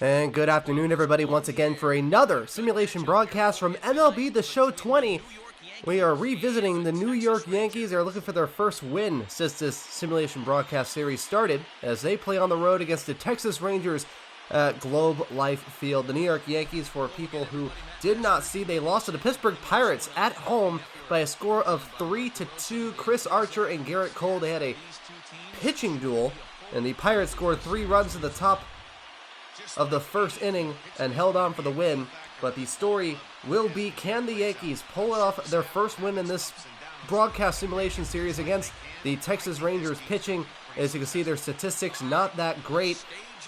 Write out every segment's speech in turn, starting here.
And good afternoon, everybody, once again for another simulation broadcast from MLB The Show 20. We are revisiting the New York Yankees. They're looking for their first win since this simulation broadcast series started, as they play on the road against the Texas Rangers at Globe Life Field. The New York Yankees, for people who did not see, they lost to the Pittsburgh Pirates at home by a score of 3-2. Chris Archer and Garrett Cole, they had a pitching duel, and the Pirates scored 3 runs at the top of the first inning and held on for the win. But the story will be, can the Yankees pull off their first win in this broadcast simulation series against the Texas Rangers pitching? As you can see, their statistics not that great,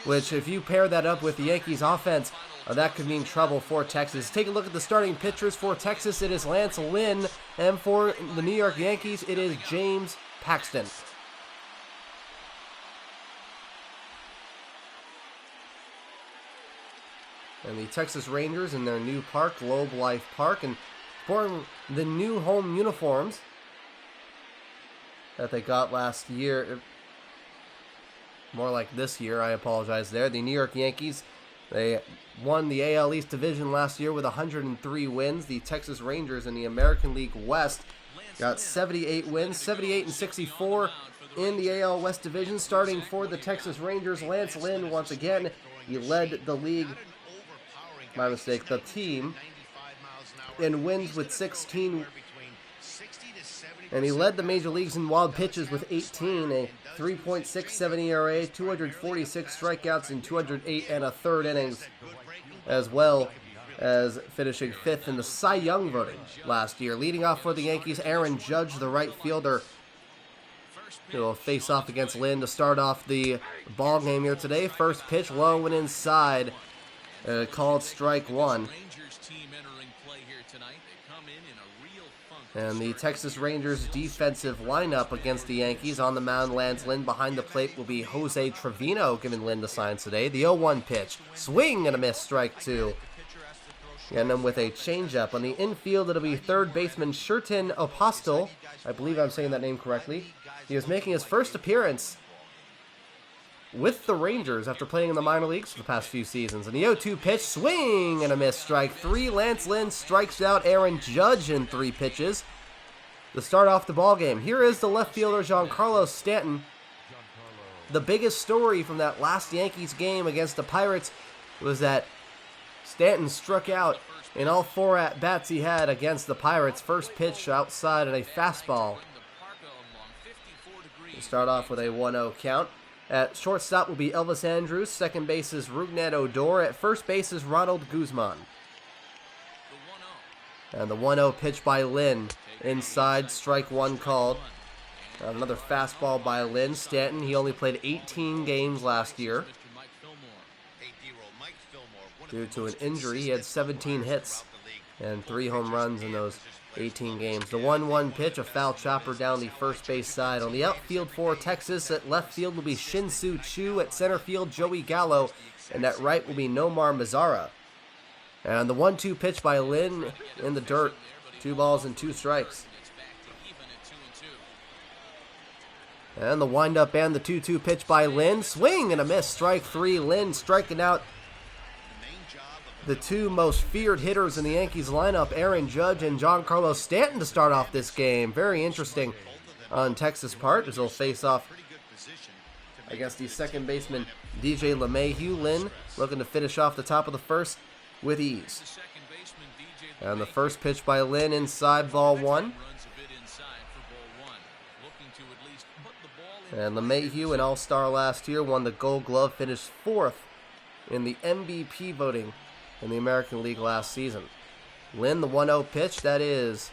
which if you pair that up with the Yankees offense, that could mean trouble for Texas. Take a look at the starting pitchers. For Texas, it is Lance Lynn, and for the New York Yankees, it is James Paxton. And the Texas Rangers in their new park, Globe Life Park, and sporting the new home uniforms that they got last year. More like this year, I apologize there. The New York Yankees, they won the AL East Division last year with 103 wins. The Texas Rangers in the American League West got 78 wins, 78-64 in the AL West Division. Starting for the Texas Rangers, Lance Lynn, once again, he led the league, the team, in wins with 16, and he led the major leagues in wild pitches with 18, a 3.67 ERA, 246 strikeouts in 208 and a third innings, as well as finishing 5th in the Cy Young voting last year. Leading off for the Yankees, Aaron Judge, the right fielder, who will face off against Lynn to start off the ball game here today. First pitch, low and inside. Called strike one. And the Texas Rangers defensive lineup against the Yankees: on the mound, Lance Lynn. Behind the plate will be Jose Trevino, giving Lynn the signs today. The 0-1 pitch, swing and a miss, strike 2. And then with a changeup. On the infield, it'll be third baseman Sherten Apostel. I believe I'm saying that name correctly. He was making his first appearance with the Rangers after playing in the minor leagues for the past few seasons. And the 0-2 pitch, swing and a miss, strike 3. Lance Lynn strikes out Aaron Judge in 3 pitches to start off the ball game. Here is the left fielder, Giancarlo Stanton. The biggest story from that last Yankees game against the Pirates was that Stanton struck out in all 4 at-bats he had against the Pirates. First pitch outside and a fastball. We start off with a 1-0 count. At shortstop will be Elvis Andrus. Second base is Rougned Odor. At first base is Ronald Guzman. And the 1-0 pitch by Lynn. Inside, strike 1 called. Another fastball by Lynn. Stanton, he only played 18 games last year. Due to an injury, he had 17 hits and 3 home runs in those 18 games. The 1-1 pitch, a foul chopper down the first base side. On the outfield for Texas, at left field will be Shin-Soo Choo. At center field, Joey Gallo. And at right will be Nomar Mazara. And the 1-2 pitch by Lynn in the dirt. 2 balls and 2 strikes. And the windup and the 2-2 pitch by Lynn. Swing and a miss, strike 3. Lynn striking out the 2 most feared hitters in the Yankees lineup, Aaron Judge and Giancarlo Stanton, to start off this game. Very interesting on Texas' part, as they'll face off against the second baseman, DJ LeMahieu. Lynn looking to finish off the top of the first with ease. And the first pitch by Lynn, inside, ball 1. And LeMahieu, an all-star last year, won the Gold Glove, finished 4th in the MVP voting in the American League last season. Lynn, the 1-0 pitch, that is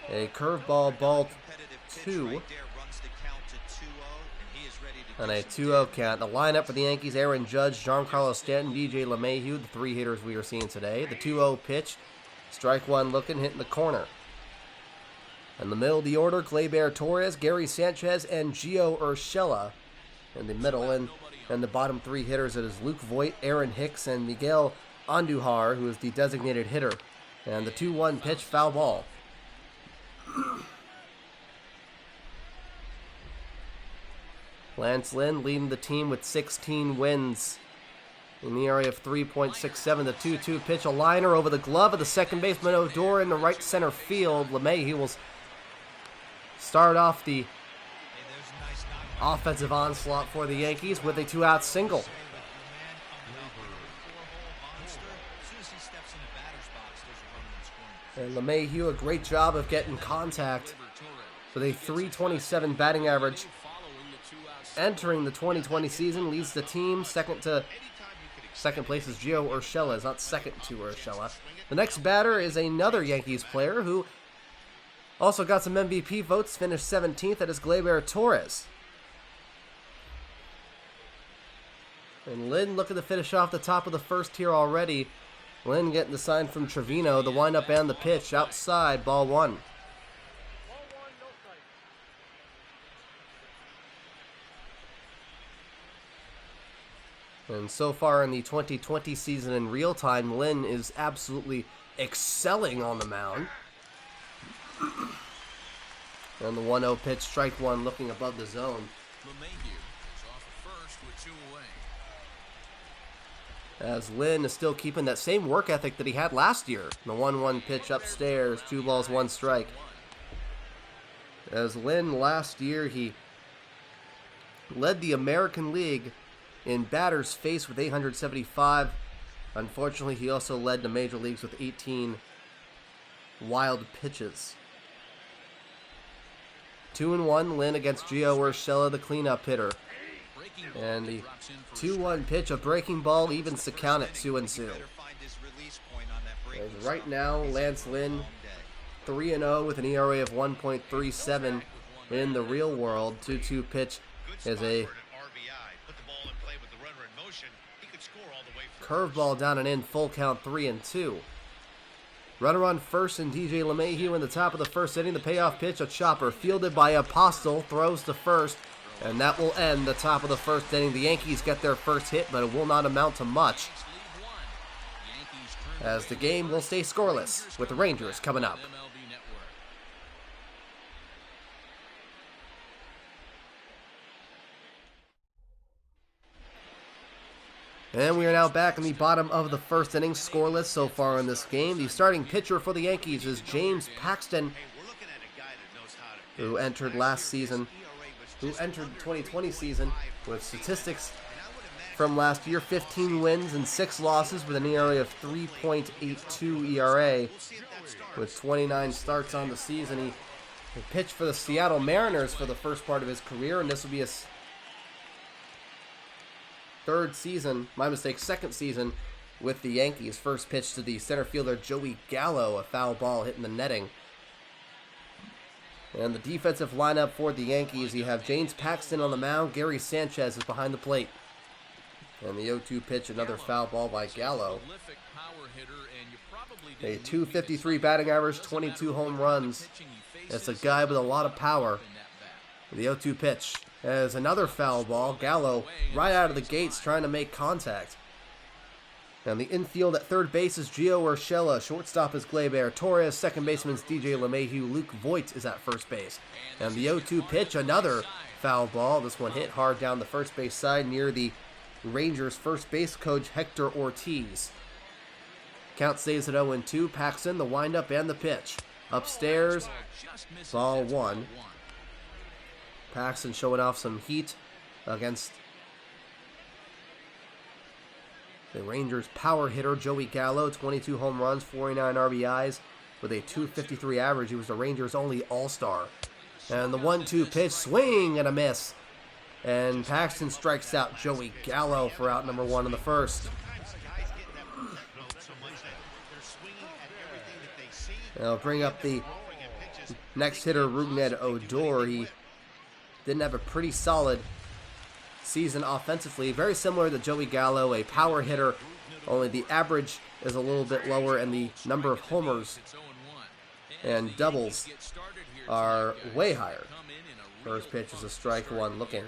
a curveball, ball 2. And a 2-0 count. The lineup for the Yankees: Aaron Judge, Giancarlo Stanton, DJ LeMahieu, the 3 hitters we are seeing today. The 2-0 pitch, strike 1 looking, hitting the corner. In the middle of the order, Gleyber Torres, Gary Sanchez, and Gio Urshela. In the middle, and the bottom 3 hitters, it is Luke Voit, Aaron Hicks, and Miguel Andujar, who is the designated hitter. And the 2-1 pitch, foul ball. Lance Lynn leading the team with 16 wins in the area of 3.67. The 2-2 pitch, a liner over the glove of the second baseman Odor in the right center field. LeMahieu will start off the offensive onslaught for the Yankees with a 2-out single. And LeMahieu, a great job of getting contact with a .327 batting average. Entering the 2020 season, leads the team. Second place is Gio Urshela, is not second to Urshela. The next batter is another Yankees player who also got some MVP votes, finished 17th. That is Gleyber Torres. And Lynn looking to finish off the top of the first here already. Lynn getting the sign from Trevino, the windup and the pitch outside, ball one. And so far in the 2020 season in real time, Lynn is absolutely excelling on the mound. And the 1-0 pitch, strike one, looking above the zone. As Lynn is still keeping that same work ethic that he had last year. The 1-1 pitch upstairs, 2 balls, 1 strike. As Lynn last year, he led the American League in batters faced with 875. Unfortunately, he also led the major leagues with 18 wild pitches. 2-1, Lynn against Gio Urshela, the cleanup hitter. And the 2-1 pitch, a breaking ball, evens the count at 2-2. As right now, Lance Lynn 3-0 with an ERA of 1.37 in the real world. 2-2 pitch is a curveball down and in, full count, 3-2. Runner on first and DJ LeMahieu in the top of the first inning. The payoff pitch, a chopper fielded by Apostle, throws to first. And that will end the top of the first inning. The Yankees get their first hit, but it will not amount to much, as the game will stay scoreless with the Rangers coming up. And we are now back in the bottom of the first inning, scoreless so far in this game. The starting pitcher for the Yankees is James Paxton, who entered the 2020 season with statistics from last year: 15 wins and 6 losses with an ERA of 3.82 ERA. With 29 starts on the season, he pitched for the Seattle Mariners for the first part of his career, and this will be his second season with the Yankees. First pitch to the center fielder Joey Gallo, a foul ball hitting the netting. And the defensive lineup for the Yankees, you have James Paxton on the mound. Gary Sanchez is behind the plate. And the 0-2 pitch, another foul ball by Gallo. A .253 batting average, 22 home runs. It's a guy with a lot of power. The 0-2 pitch is another foul ball. Gallo right out of the gates trying to make contact. And the infield at third base is Gio Urshela. Shortstop is Gleyber Torres. Second baseman is DJ LeMahieu. Luke Voigt is at first base. And the 0-2 pitch, another foul ball. This one hit hard down the first base side near the Rangers' first base coach, Hector Ortiz. Count stays at 0-2. Paxton, the windup and the pitch. Upstairs, ball one. Paxton showing off some heat against the Rangers' power hitter, Joey Gallo. 22 home runs, 49 RBIs with a .253 average. He was the Rangers' only all-star. And the 1-2 pitch, swing and a miss. And Paxton strikes out Joey Gallo for out number 1 in the first. I'll bring up the next hitter, Rougned Odor. He didn't have a pretty solid season offensively. Very similar to Joey Gallo, a power hitter, only the average is a little bit lower and the number of homers and doubles are way higher. First pitch is a strike one looking.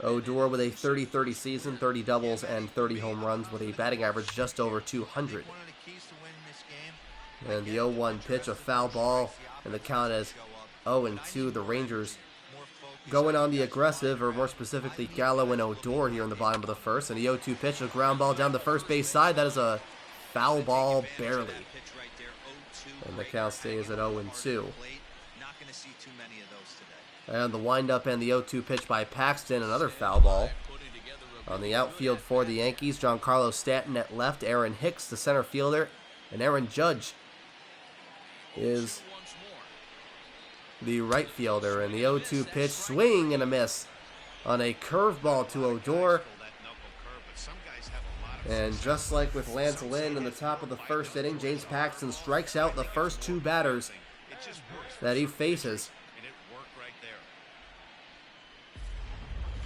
Odor with a 30-30 season, 30 doubles and 30 home runs with a batting average just over 200. And the 0-1 pitch, a foul ball, and the count is 0-2. The Rangers going on the aggressive, or more specifically Gallo and Odor here in the bottom of the first. And the 0-2 pitch, a ground ball down the first base side. That is a foul ball, barely. And the count stays at 0-2. And the windup and the 0-2 pitch by Paxton, another foul ball. On the outfield for the Yankees, Giancarlo Stanton at left, Aaron Hicks, the center fielder, and Aaron Judge is the right fielder. And the 0-2 pitch, swing and a miss on a curveball to Odor. And just like with Lance Lynn in the top of the first inning, James Paxton strikes out the first two batters that he faces.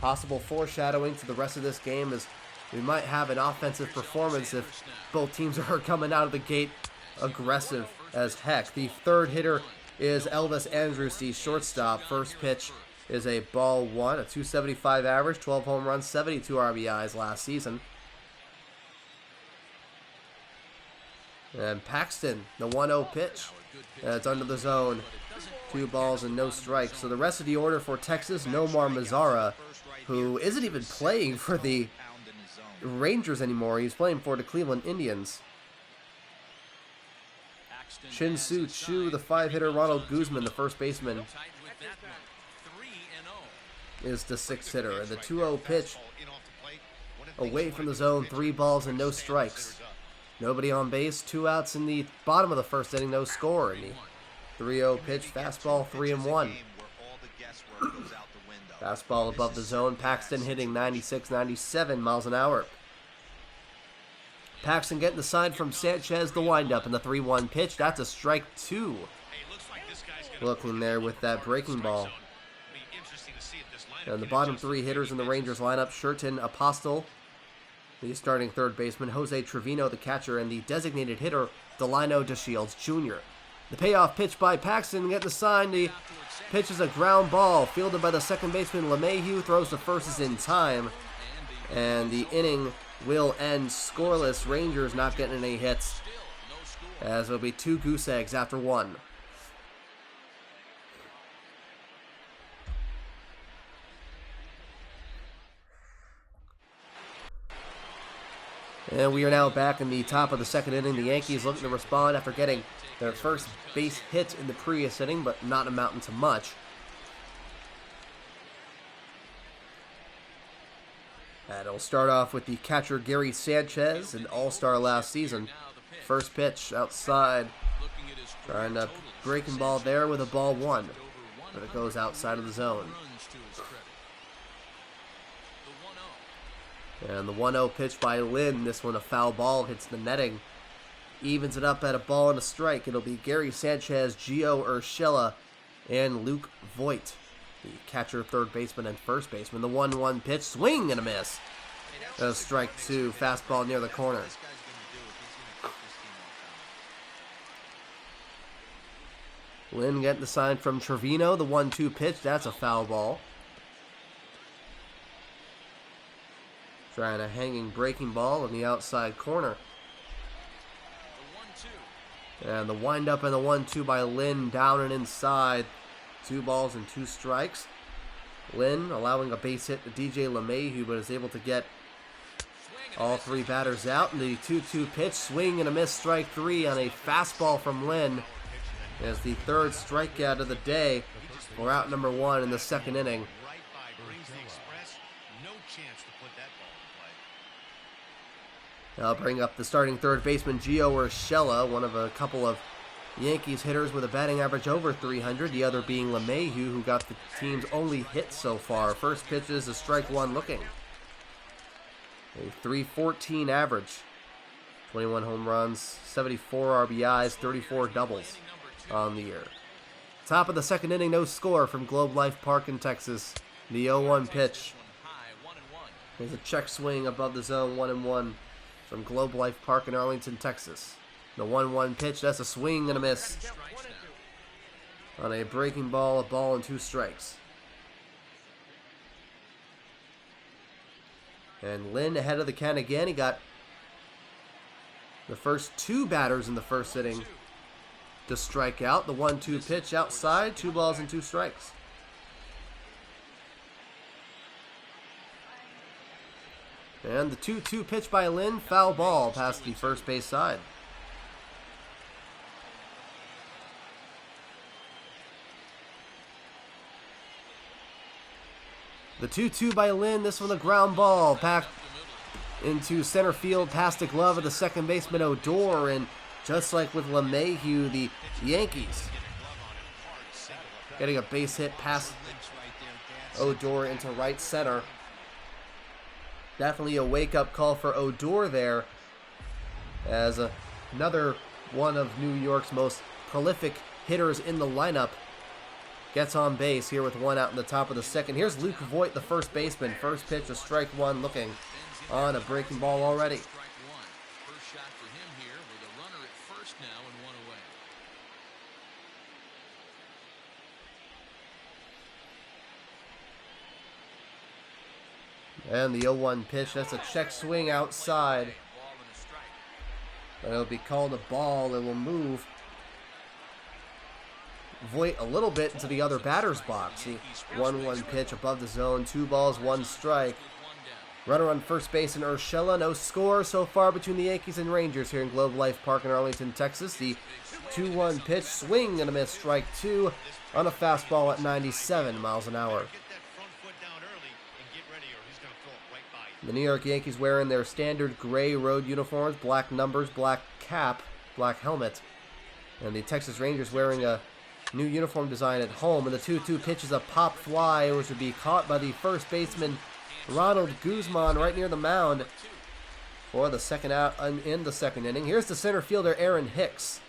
Possible foreshadowing to the rest of this game is we might have an offensive performance if both teams are coming out of the gate aggressive as heck. The third hitter is Elvis Andrus, the shortstop. First pitch is a ball one, a .275 average, 12 home runs, 72 RBIs last season. And Paxton, the 1-0 pitch. It's under the zone. 2 balls and no strikes. So the rest of the order for Texas, Nomar Mazara, who isn't even playing for the Rangers anymore. He's playing for the Cleveland Indians. Shin-Soo Choo, the 5-hitter. Ronald Guzman, the first baseman, is the 6th hitter. And the 2-0 pitch away from the zone. 3 balls and no strikes. Nobody on base, 2 outs in the bottom of the first inning, no score. And the 3-0 pitch, fastball, 3-1. Fastball above the zone. Paxton hitting 96, 97 miles an hour. Paxton getting the sign from Sanchez, the windup, and the 3-1 pitch. That's a strike 2. Looking there with that breaking ball. And the bottom 3 hitters in the Rangers lineup, Sherton Apostle, the starting third baseman, Jose Trevino, the catcher, and the designated hitter, Delino DeShields Jr. The payoff pitch by Paxton, getting the sign. The pitch is a ground ball, fielded by the second baseman LeMahieu, throws to first is in time, and the inning will end scoreless. Rangers not getting any hits, as it'll be 2 goose eggs after 1. And we are now back in the top of the second inning. The Yankees looking to respond after getting their first base hit in the previous inning, but not amounting to much. And it'll start off with the catcher Gary Sanchez, an all-star last season. First pitch outside, trying to breaking ball there with a ball 1, but it goes outside of the zone. And the 1-0 pitch by Lynn, this one a foul ball, hits the netting. Evens it up at a ball and a strike. It'll be Gary Sanchez, Gio Urshela, and Luke Voigt, the catcher, third baseman, and first baseman. The 1-1 pitch, swing and a miss. A strike 2, fastball near the corner. Lynn getting the sign from Trevino, the 1-2 pitch, that's a foul ball. Trying a hanging breaking ball in the outside corner. And the windup and the 1-2 by Lynn, down and inside. 2 balls and 2 strikes. Lynn allowing a base hit to DJ LeMahieu, but is able to get all 3 batters out. And the 2-2 pitch, swing and a miss, strike 3 on a fastball from Lynn. As the 3rd strikeout of the day. We're out number 1 in the second inning. I'll bring up the starting third baseman, Gio Urshela, one of a couple of Yankees hitters with a batting average over 300, the other being LeMahieu, who got the team's only hit so far. First pitch is a strike 1 looking. A .314 average, 21 home runs, 74 RBIs, 34 doubles on the year. Top of the second inning, no score from Globe Life Park in Texas. The 0-1 pitch. There's a check swing above the zone, 1-1. From Globe Life Park in Arlington, Texas. The 1-1 pitch, that's a swing and a miss. On a breaking ball, a ball and 2 strikes. And Lynn ahead of the count again. He got the first 2 batters in the first inning to strike out. The 1-2 pitch outside, 2 balls and 2 strikes. And the 2-2 pitch by Lynn, foul ball past the first base side. The 2-2 by Lynn, this one a ground ball, packed into center field past the glove of the second baseman Odor, and just like with LeMahieu, the Yankees getting a base hit past Odor into right center. Definitely a wake-up call for Odor there, as another one of New York's most prolific hitters in the lineup gets on base here with one out in the top of the second. Here's Luke Voigt, the first baseman. First pitch, a strike one, looking on a breaking ball already. First shot for him here with a runner at first now and one away. And the 0-1 pitch, that's a check swing outside. But it'll be called a ball. It will move Voigt a little bit into the other batter's box. The 1-1 pitch above the zone, 2 balls, 1 strike. Runner on first base in Urshela. No score so far between the Yankees and Rangers here in Globe Life Park in Arlington, Texas. The 2-1 pitch, swing and a miss, strike 2 on a fastball at 97 miles an hour. The New York Yankees wearing their standard gray road uniforms, black numbers, black cap, black helmet. And the Texas Rangers wearing a new uniform design at home. And the 2-2 pitch is a pop fly, which would be caught by the first baseman Ronald Guzman right near the mound for the second out in the second inning. Here's the center fielder Aaron Hicks,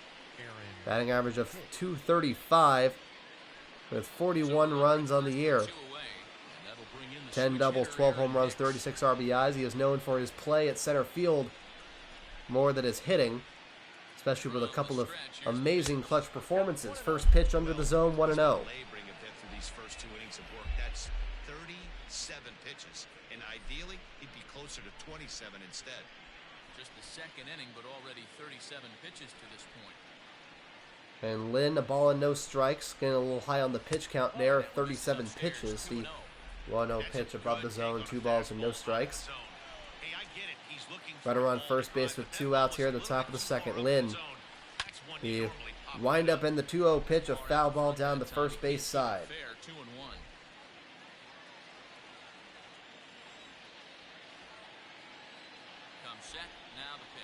batting average of .235 with 41 runs on the year. 10 doubles, 12 home runs, 36 RBIs. He is known for his play at center field more than his hitting, especially with a couple of amazing clutch performances. First pitch under the zone, 1-0. That's 37 pitches, and ideally he'd be closer to 27 instead. Just the second inning, but already 37 pitches to this point. And Lynn, a ball and no strikes, getting a little high on the pitch count there, 37 pitches. The 1-0 pitch above the zone, 2 balls and no strikes. Runner on first base with 2 outs here at the top of the second. Lynn, the wind up in the 2-0 pitch, a foul ball down the first base side.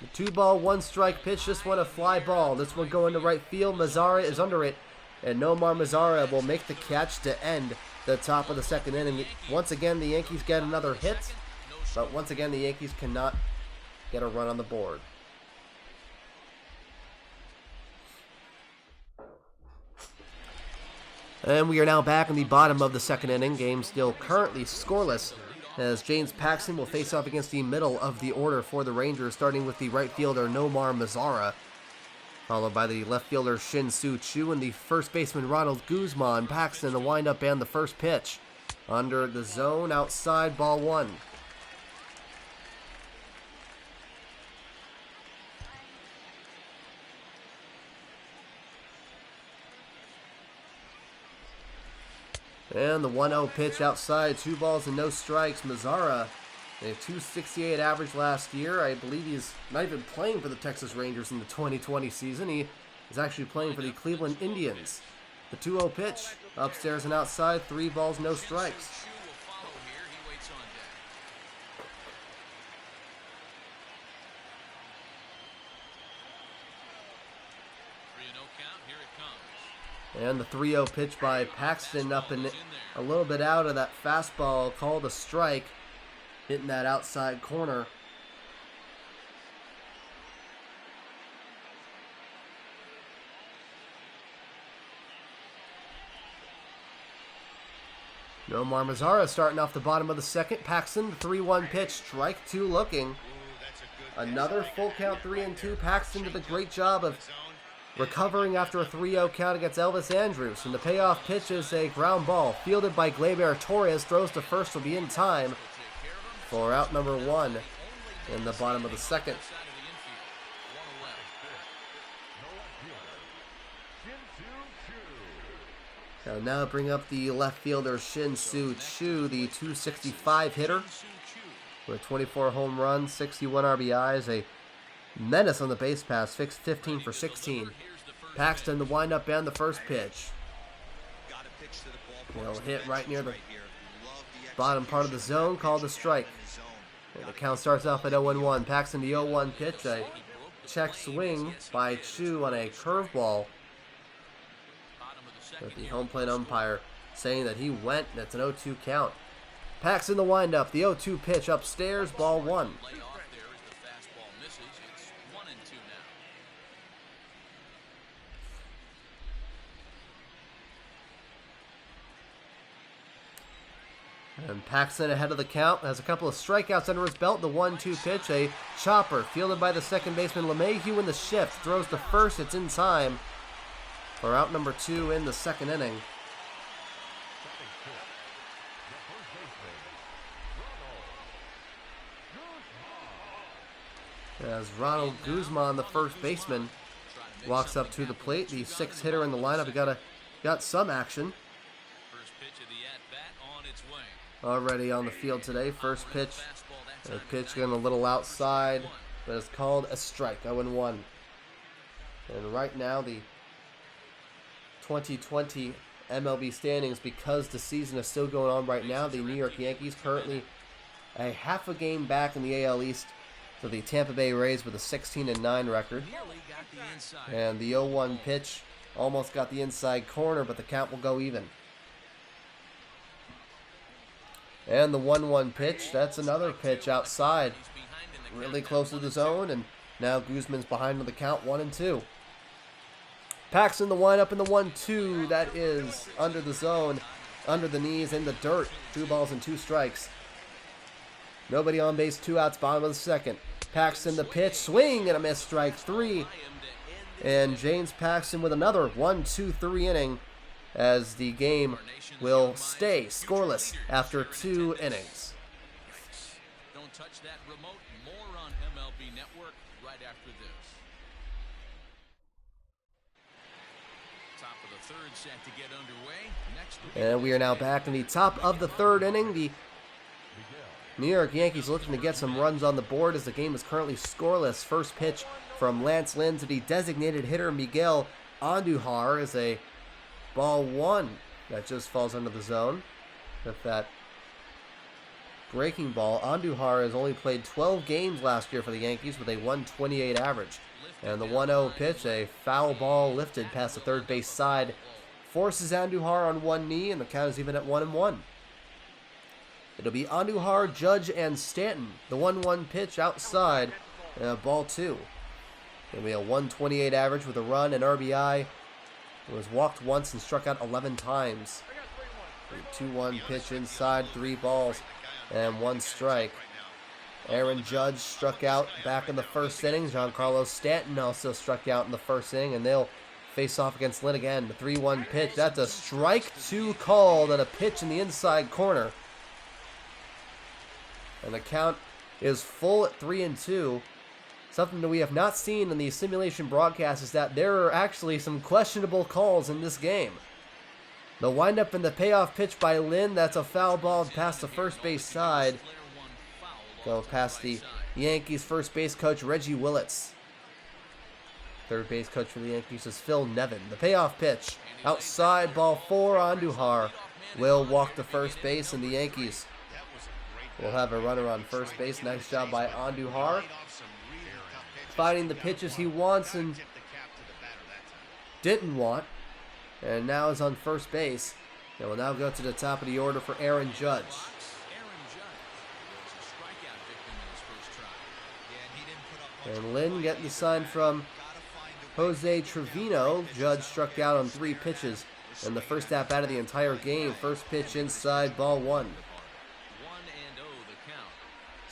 The 2-ball, 1-strike pitch, this one a fly ball. This one going to right field. Mazara is under it, and Nomar Mazara will make the catch to end the top of the second inning. Once again, the Yankees get another hit, but once again, the Yankees cannot get a run on the board. And we are now back in the bottom of the second inning. Game still currently scoreless, as James Paxton will face off against the middle of the order for the Rangers, starting with the right fielder Nomar Mazara, followed by the left fielder Shin-Soo Choo and the first baseman Ronald Guzman. Paxton, the windup and the first pitch. Under the zone, outside, ball 1. And the 1-0 pitch outside, 2 balls and no strikes. Mazara, a .268 average last year. I believe he's not even playing for the Texas Rangers in the 2020 season. He is actually playing for the Cleveland Indians. The 2-0 pitch, upstairs and outside, 3 balls, no strikes. And the 3-0 pitch by Paxton up and a little bit out of that fastball, called a strike, hitting that outside corner. Nomar Mazara starting off the bottom of the second. Paxton, the 3-1 pitch, strike 2 looking. Another full count, 3-2. Paxton did a great job of recovering after a 3-0 count against Elvis Andrus. And the payoff pitch is a ground ball fielded by Gleyber Torres. Throws to first, will be in time for out number 1 in the bottom of the second. And now bring up the left fielder Shin-Soo Choo, the .265 hitter. with 24 home runs, 61 RBIs, a menace on the base paths, 15 for 16. Paxton, the windup and the first pitch. He'll hit right near the bottom part of the zone, called a strike. And the count starts off at 0-1. Paxton, the 0-1 pitch, a check swing by Chu on a curveball. With the home plate umpire saying that he went, and it's an 0-2 count. Paxton, the windup, the 0-2 pitch upstairs, ball one. And Paxton ahead of the count, has a couple of strikeouts under his belt. The 1-2 pitch, a chopper fielded by the second baseman LeMahieu in the shift. Throws to first, it's in time for out number 2 in the second inning. As Ronald Guzman, the first baseman, walks up to the plate, the sixth hitter in the lineup, he got some action. Already on the field today. First pitch, a pitch going a little outside, but it's called a strike, 0-1. And right now, the 2020 MLB standings, because the season is still going on right now, the New York Yankees currently a half a game back in the AL East to the Tampa Bay Rays with a 16-9 record. And the 0-1 pitch almost got the inside corner, but the count will go even. And the 1-1 pitch, that's another pitch outside, really close to the zone, and now Guzman's behind on the count, 1-2. Paxton, the windup, and the 1-2, that is under the zone, under the knees, in the dirt. 2 balls and 2 strikes. Nobody on base, 2 outs, bottom of the second. Paxton, the pitch, swing and a miss, strike 3. And James Paxton with another 1-2-3 inning, as the game will stay scoreless after 2 innings. Don't touch that remote. More on MLB Network right after this. Top of the third set to get underway. Next, and we are now back in the top of the third inning. The New York Yankees looking to get some runs on the board as the game is currently scoreless. First pitch from Lance Lynn to the designated hitter Miguel Andujar is a ball 1 that just falls under the zone. With that breaking ball, Andujar has only played 12 games last year for the Yankees with a 128 average. And the 1-0 pitch, a foul ball lifted past the third base side, forces Andujar on one knee, and the count is even at 1-1. It'll be Andujar, Judge, and Stanton. The 1-1 pitch outside, ball 2. It'll be a 128 average with a run and RBI. It was walked once and struck out 11 times. 2-1 pitch inside, 3 balls and 1 strike. Aaron Judge struck out back in the first inning. Giancarlo Stanton also struck out in the first inning, and they'll face off against Lynn again. The 3-1 pitch, that's a strike 2 called and a pitch in the inside corner. And the count is full at 3-2. Something that we have not seen in the simulation broadcast is that there are actually some questionable calls in this game. The windup and the payoff pitch by Lynn, that's a foul ball past the first base side. Go past the Yankees first base coach Reggie Willits. Third base coach for the Yankees is Phil Nevin. The payoff pitch outside, ball 4. Andujar will walk to first base, and the Yankees will have a runner on first base. Nice job by Andujar, finding the pitches he wants and didn't want, and now is on first base. And will now go to the top of the order for Aaron Judge. And Lynn getting the sign from Jose Trevino. Judge struck out on 3 pitches in the first at bat of the entire game. First pitch inside, ball 1.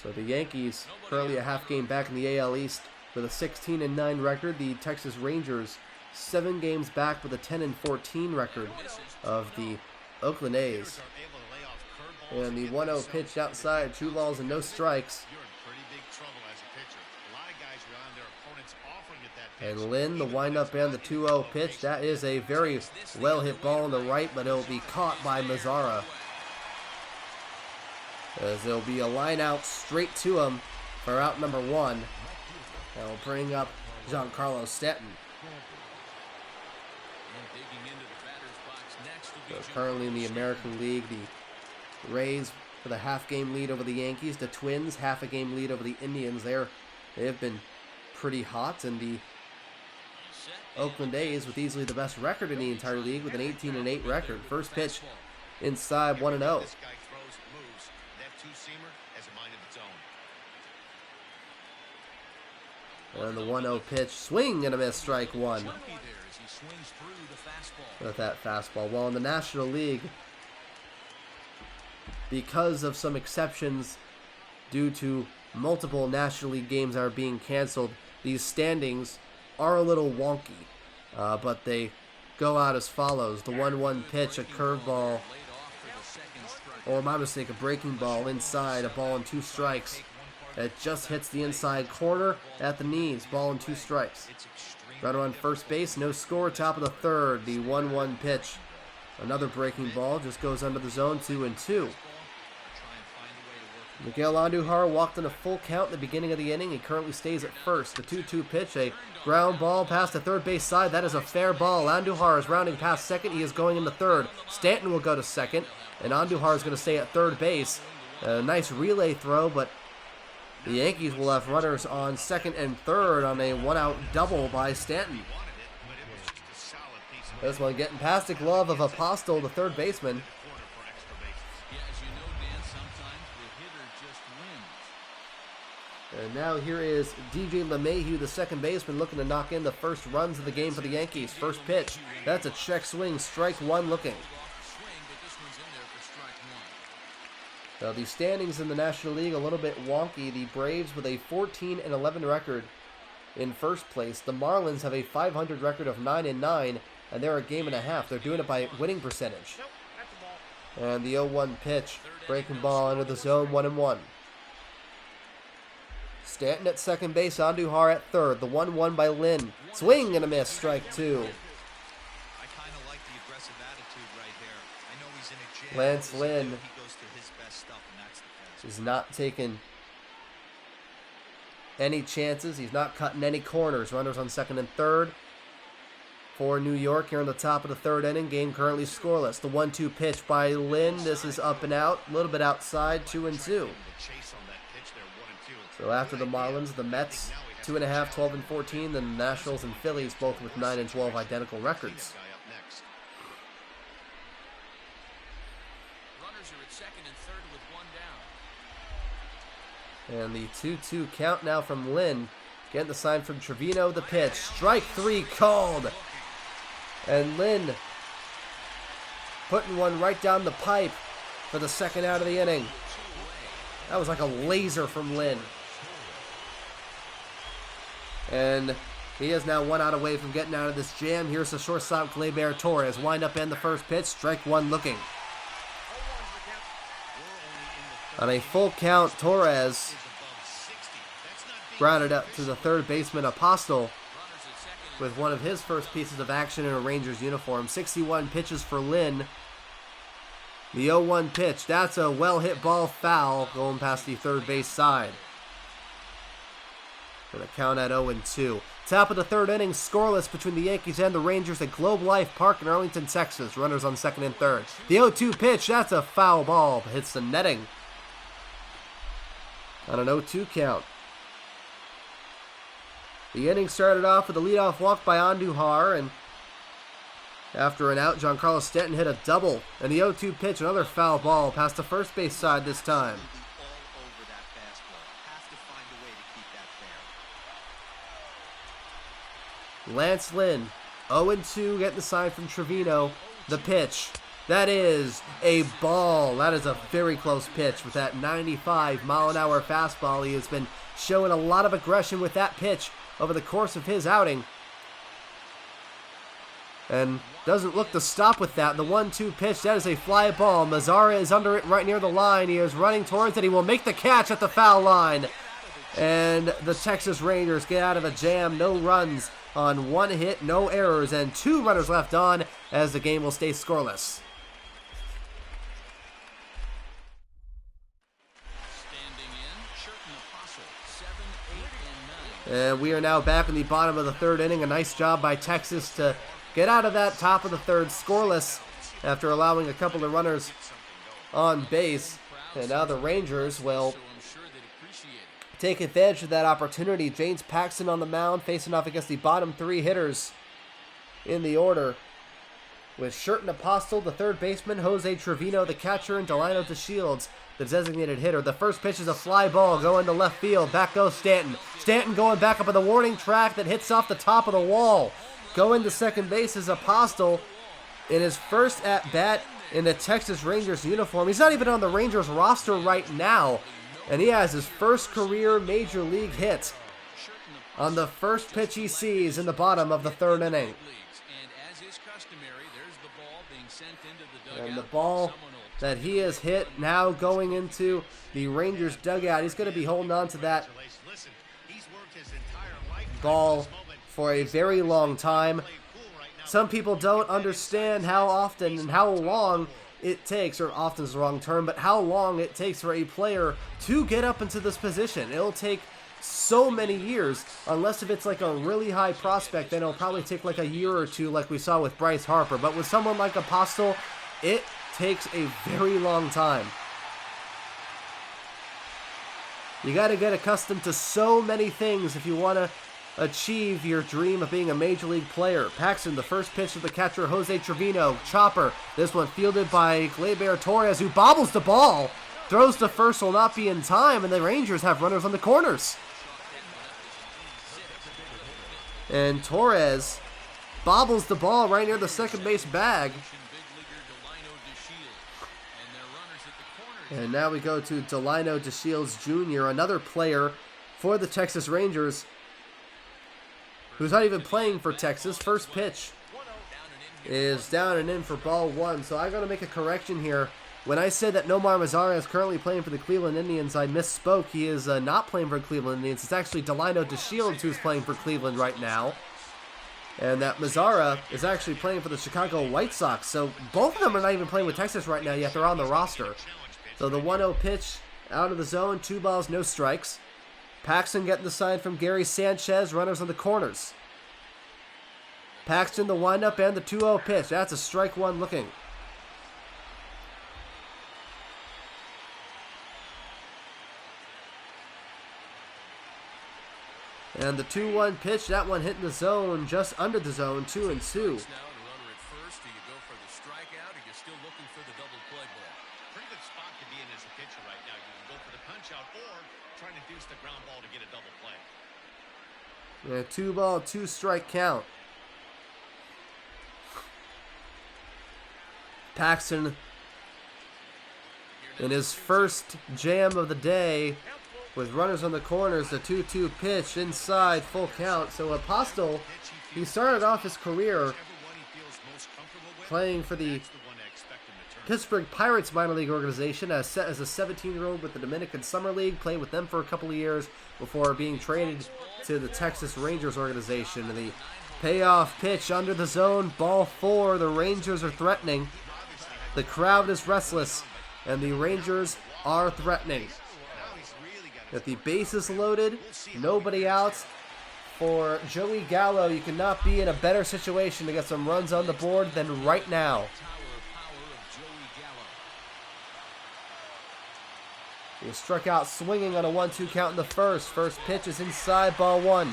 So the Yankees currently a half game back in the AL East with a 16-9 record. The Texas Rangers 7 games back with a 10-14 record of the Oakland A's. And the 1-0 pitch outside, 2 balls and no strikes. And Lynn, the windup and the 2-0 pitch. That is a very well hit ball on the right, but it'll be caught by Mazzara. as there'll be a line out straight to him for out number 1. That'll bring up Giancarlo Stanton. So currently in the American League, the Rays with a half-game lead over the Yankees. The Twins, half a game lead over the Indians. They have been pretty hot, and the Oakland A's with easily the best record in the entire league with an 18-8 record. First pitch inside 1-0. And the 1-0 pitch, swing and a miss, strike 1. With that fastball. Well, in the National League, because of some exceptions due to multiple National League games that are being canceled, these standings are a little wonky, but they go out as follows. The 1-1 pitch, a curveball, or my mistake, a breaking ball inside, a ball and 2 strikes. It just hits the inside corner at the knees, ball and 2 strikes. Runner on first base, no score, top of the 3rd, the 1-1 pitch. Another breaking ball, just goes under the zone, 2-2. Miguel Andujar walked in a full count in the beginning of the inning. He currently stays at first. The 2-2 pitch, a ground ball past the third base side. That is a fair ball. Andujar is rounding past second. He is going into third. Stanton will go to second, and Andujar is going to stay at third base. A nice relay throw, but the Yankees will have runners on second and third on a 1-out double by Stanton. This one getting past the glove of Apostol, the third baseman. And now here is DJ LeMahieu, the second baseman, looking to knock in the first runs of the game for the Yankees. First pitch, that's a check swing, strike 1 looking. Now the standings in the National League a little bit wonky. The Braves with a 14-11 record in first place. The Marlins have a .500 record of 9-9, and they're a game and a half. They're doing it by winning percentage. And the 0-1 pitch, breaking ball under the zone, 1-1. Stanton at second base, Andujar at third. The 1-1 by Lynn. Swing and a miss, strike 2. Lance Lynn is not taking any chances. He's not cutting any corners. Runners on second and third for New York here in the top of the 3rd inning. Game currently scoreless. The 1-2 pitch by Lynn. This is up and out. A little bit outside, 2-2. So after the Marlins, the Mets, 2.5, 12-14. The Nationals and Phillies both with 9-12 identical records. And the 2-2 count now from Lynn. Getting the sign from Trevino, the pitch. Strike 3 called. And Lynn putting one right down the pipe for the second out of the inning. That was like a laser from Lynn. And he is now 1 out away from getting out of this jam. Here's the shortstop, Gleyber Torres. Wind up and the first pitch. Strike 1 looking. On a full count, Torres grounded up to the third baseman, Apostol, with one of his first pieces of action in a Rangers uniform. 61 pitches for Lynn. The 0-1 pitch, that's a well-hit ball foul going past the third base side. Gonna count at 0-2. Top of the 3rd inning, scoreless between the Yankees and the Rangers at Globe Life Park in Arlington, Texas. Runners on second and third. The 0-2 pitch, that's a foul ball, hits the netting. On an 0-2 count. The inning started off with a leadoff walk by Andujar, and after an out, Giancarlo Stanton hit a double. And the 0-2 pitch, another foul ball past the first base side this time. Lance Lynn, 0-2, getting the sign from Trevino. The pitch. That is a ball. That is a very close pitch with that 95-mile-an-hour fastball. He has been showing a lot of aggression with that pitch over the course of his outing. And doesn't look to stop with that. The 1-2 pitch, that is a fly ball. Mazzara is under it right near the line. He is running towards it. He will make the catch at the foul line. And the Texas Rangers get out of a jam. No runs on 1 hit, no errors, and 2 runners left on as the game will stay scoreless. And we are now back in the bottom of the third inning. A nice job by Texas to get out of that top of the third scoreless after allowing a couple of runners on base. And now the Rangers will take advantage of that opportunity. James Paxton on the mound, facing off against the bottom three hitters in the order, with Sherton Apostle, the third baseman, Jose Trevino, the catcher, and Delino DeShields, the designated hitter. The first pitch is a fly ball going to left field. Back goes Stanton. Stanton going back up on the warning track that hits off the top of the wall. Going to second base is Apostle in his first at-bat in the Texas Rangers uniform. He's not even on the Rangers roster right now, and he has his first career major league hit on the first pitch he sees in the bottom of the third inning. And the ball that he has hit now going into the Rangers dugout. He's going to be holding on to that ball for a very long time. Some people don't understand how often and how long it takes, or often is the wrong term, but how long it takes for a player to get up into this position. It'll take so many years, unless if it's like a really high prospect, then it'll probably take like a year or two like we saw with Bryce Harper. But with someone like Apostle, it takes a very long time. You got to get accustomed to so many things if you want to achieve your dream of being a major league player. Paxton, the first pitch of the catcher, Jose Trevino. Chopper, this one fielded by Gleyber Torres, who bobbles the ball. Throws to first, will not be in time, and the Rangers have runners on the corners. And Torres bobbles the ball right near the second base bag. And now we go to Delino DeShields Jr., another player for the Texas Rangers, who's not even playing for Texas. First pitch is down and in for ball one. So I got to make a correction here. When I said that Nomar Mazara is currently playing for the Cleveland Indians, I misspoke. He is not playing for Cleveland Indians. It's actually Delino DeShields who's playing for Cleveland right now. And that Mazara is actually playing for the Chicago White Sox. So both of them are not even playing with Texas right now, yet they're on the roster. So the 1-0 pitch out of the zone, 2 balls, no strikes. Paxton getting the sign from Gary Sanchez, runners on the corners. Paxton, the windup, and the 2-0 pitch. That's a strike one looking. And the 2-1 pitch, that one hitting the zone, just under the zone, 2-2. Yeah, 2-ball, 2-strike count. Paxton in his first jam of the day with runners on the corners, the 2-2 pitch inside, full count. So Apostle, he started off his career playing for the Pittsburgh Pirates minor league organization as a 17-year-old with the Dominican Summer League, played with them for a couple of years before being traded to the Texas Rangers organization. And the payoff pitch under the zone, ball 4. The Rangers are threatening. The crowd is restless, and the Rangers are threatening. With the bases loaded, nobody out. For Joey Gallo, you cannot be in a better situation to get some runs on the board than right now. He was struck out swinging on a 1-2 count in the first. First pitch is inside, ball 1.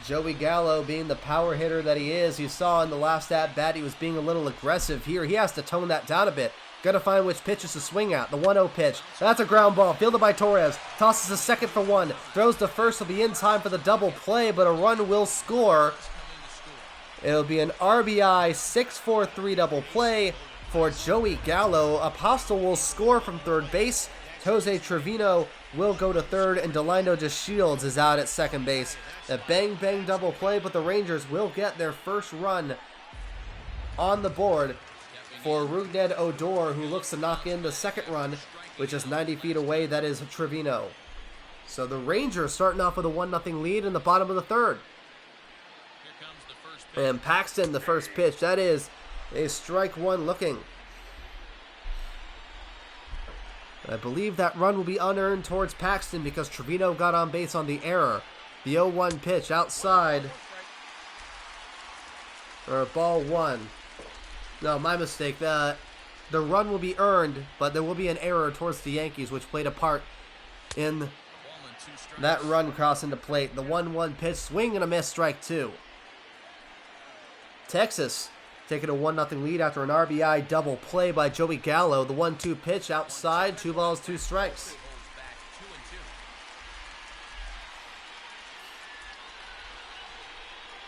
Joey Gallo, being the power hitter that he is, you saw in the last at-bat he was being a little aggressive here. He has to tone that down a bit. Got to find which pitches to swing at. The 1-0 pitch. That's a ground ball. Fielded by Torres. Tosses to second for 1. Throws to first. Will be in time for the double play, but a run will score. It'll be an RBI 6-4-3 double play for Joey Gallo. Apostle will score from third base. Jose Trevino will go to third, and Delino DeShields is out at second base. A bang-bang double play, but the Rangers will get their first run on the board for Rougned Odor, who looks to knock in the second run, which is 90 feet away. That is Trevino. So the Rangers starting off with a 1-0 lead in the bottom of the third. And Paxton, the first pitch, that is a strike one looking. I believe that run will be unearned towards Paxton because Trevino got on base on the error. The 0-1 pitch outside. Or ball one. No, my mistake. The run will be earned, but there will be an error towards the Yankees, which played a part in that run crossing the plate. The 1-1 pitch, swing and a miss, strike two. Texas taking a 1-0 lead after an RBI double play by Joey Gallo. The 1-2 pitch outside, 2 balls, 2 strikes.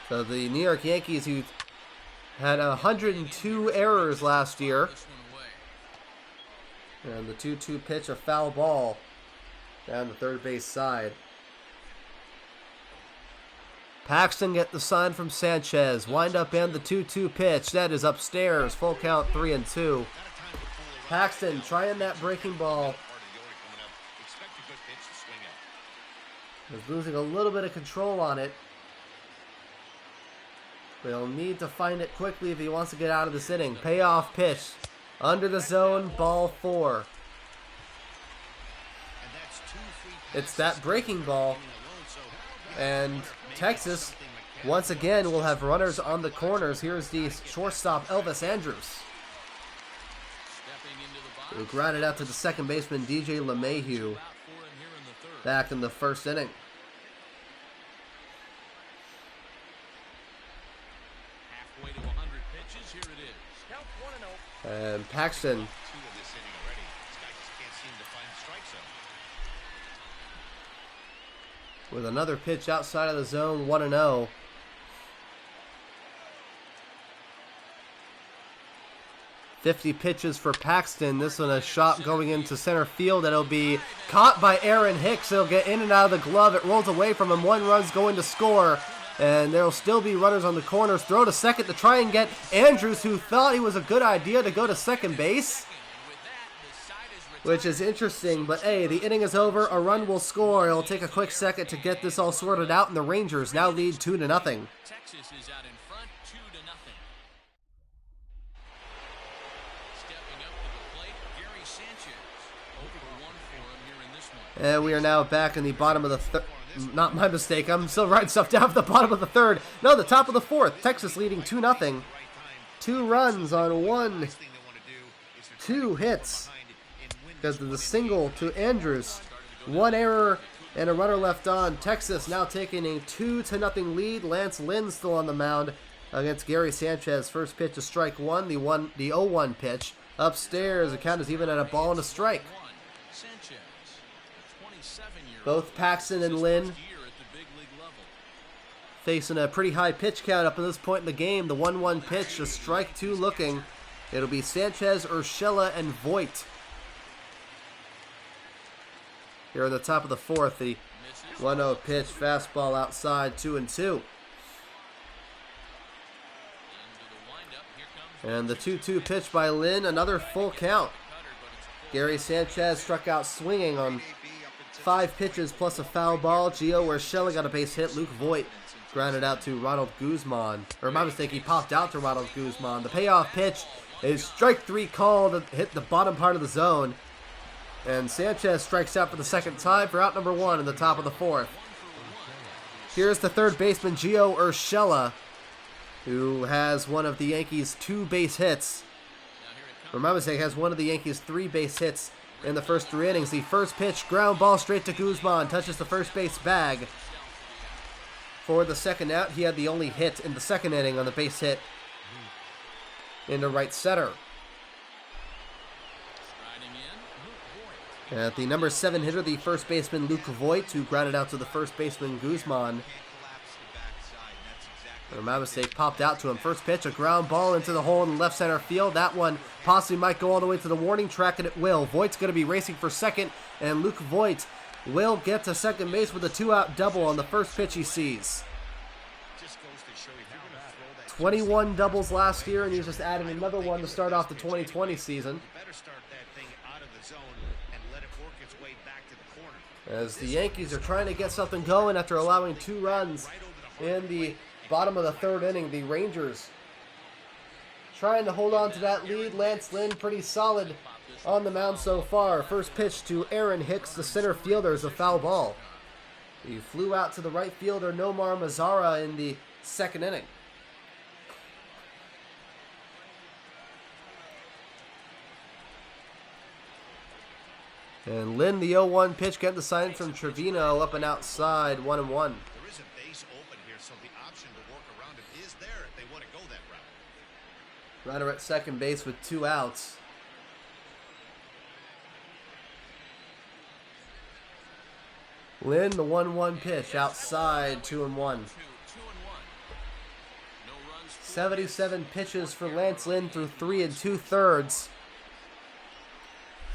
So the New York Yankees, who had 102 errors last year, and the 2-2 pitch, a foul ball down the third base side. Paxton get the sign from Sanchez. Wind up and the 2-2 pitch. That is upstairs. Full count, 3-2. Paxton trying that breaking ball. Is losing a little bit of control on it. But he'll need to find it quickly if he wants to get out of this inning. Payoff pitch. Under the zone, ball 4. It's that breaking ball. And Texas, once again, will have runners on the corners. Here's the shortstop, Elvis Andrus, who grounded out to the second baseman, DJ LeMahieu, back in the first inning. And Paxton with another pitch outside of the zone, 1-0. "50 pitches for Paxton. This one a shot going into center field. It'll be caught by Aaron Hicks. It'll get in and out of the glove. It rolls away from him. 1 run's going to score. And there'll still be runners on the corners. Throw to second to try and get Andrus, who thought it was a good idea to go to second base. Which is interesting, but hey, the inning is over. A run will score. It'll take a quick second to get this all sorted out, and the Rangers now lead 2-0. Texas is out in front, 2-0. Stepping up to the plate, Gary Sanchez. 0-1 for him here in this one. And we are now back in the bottom of the third. Not my mistake. I'm still writing stuff down at the bottom of the third. No, the top of the fourth. Texas leading 2-0. 2 runs on 2 hits. Because of the single to Andrus. 1 error and a runner left on. Texas now taking a 2-0 lead. Lance Lynn still on the mound against Gary Sanchez. First pitch is strike 1. The 0-1 pitch. Upstairs, the count is even at a ball and a strike. Both Paxton and Lynn facing a pretty high pitch count up at this point in the game. The 1-1 pitch, a strike 2 looking. It'll be Sanchez, Urshela, and Voit. Here in the top of the fourth, the 1-0 pitch, fastball outside, 2-2. And the 2-2 pitch by Lynn, another full count. Gary Sanchez struck out swinging on 5 pitches plus a foul ball. Gio Urshela got a base hit. Luke Voit grounded out to Ronald Guzman. Or my mistake, he popped out to Ronald Guzman. The payoff pitch is strike 3 called, hit the bottom part of the zone. And Sanchez strikes out for the second time for out number 1 in the top of the fourth. Here's the third baseman, Gio Urshela, who has one of the Yankees' 2 base hits. Or my mistake, has one of the Yankees' 3 base hits in the first 3 innings. The first pitch, ground ball straight to Guzman, touches the first base bag. For the second out, he had the only hit in the second inning on the base hit into right center. At the number 7 hitter, the first baseman Luke Voit, who grounded out to the first baseman Guzman. Or my mistake, popped out to him. First pitch, a ground ball into the hole in left center field. That one possibly might go all the way to the warning track, and it will. Voigt's going to be racing for second, and Luke Voit will get to second base with a 2-out double on the first pitch he sees. 21 doubles last year, and he's just added another one to start off the 2020 season. As the Yankees are trying to get something going after allowing 2 runs in the bottom of the third inning, the Rangers trying to hold on to that lead. Lance Lynn pretty solid on the mound so far. First pitch to Aaron Hicks, the center fielder, is a foul ball. He flew out to the right fielder, Nomar Mazara, in the second inning. And Lynn, the 0-1 pitch, getting the sign from Trevino, up and outside, 1-1. There is a base open here, so the option to work around it is there if they want to go that route. Runner at second base with 2 outs. Lynn, the 1-1 pitch, outside, 2-1. 77 pitches for Lance Lynn through 3 2/3.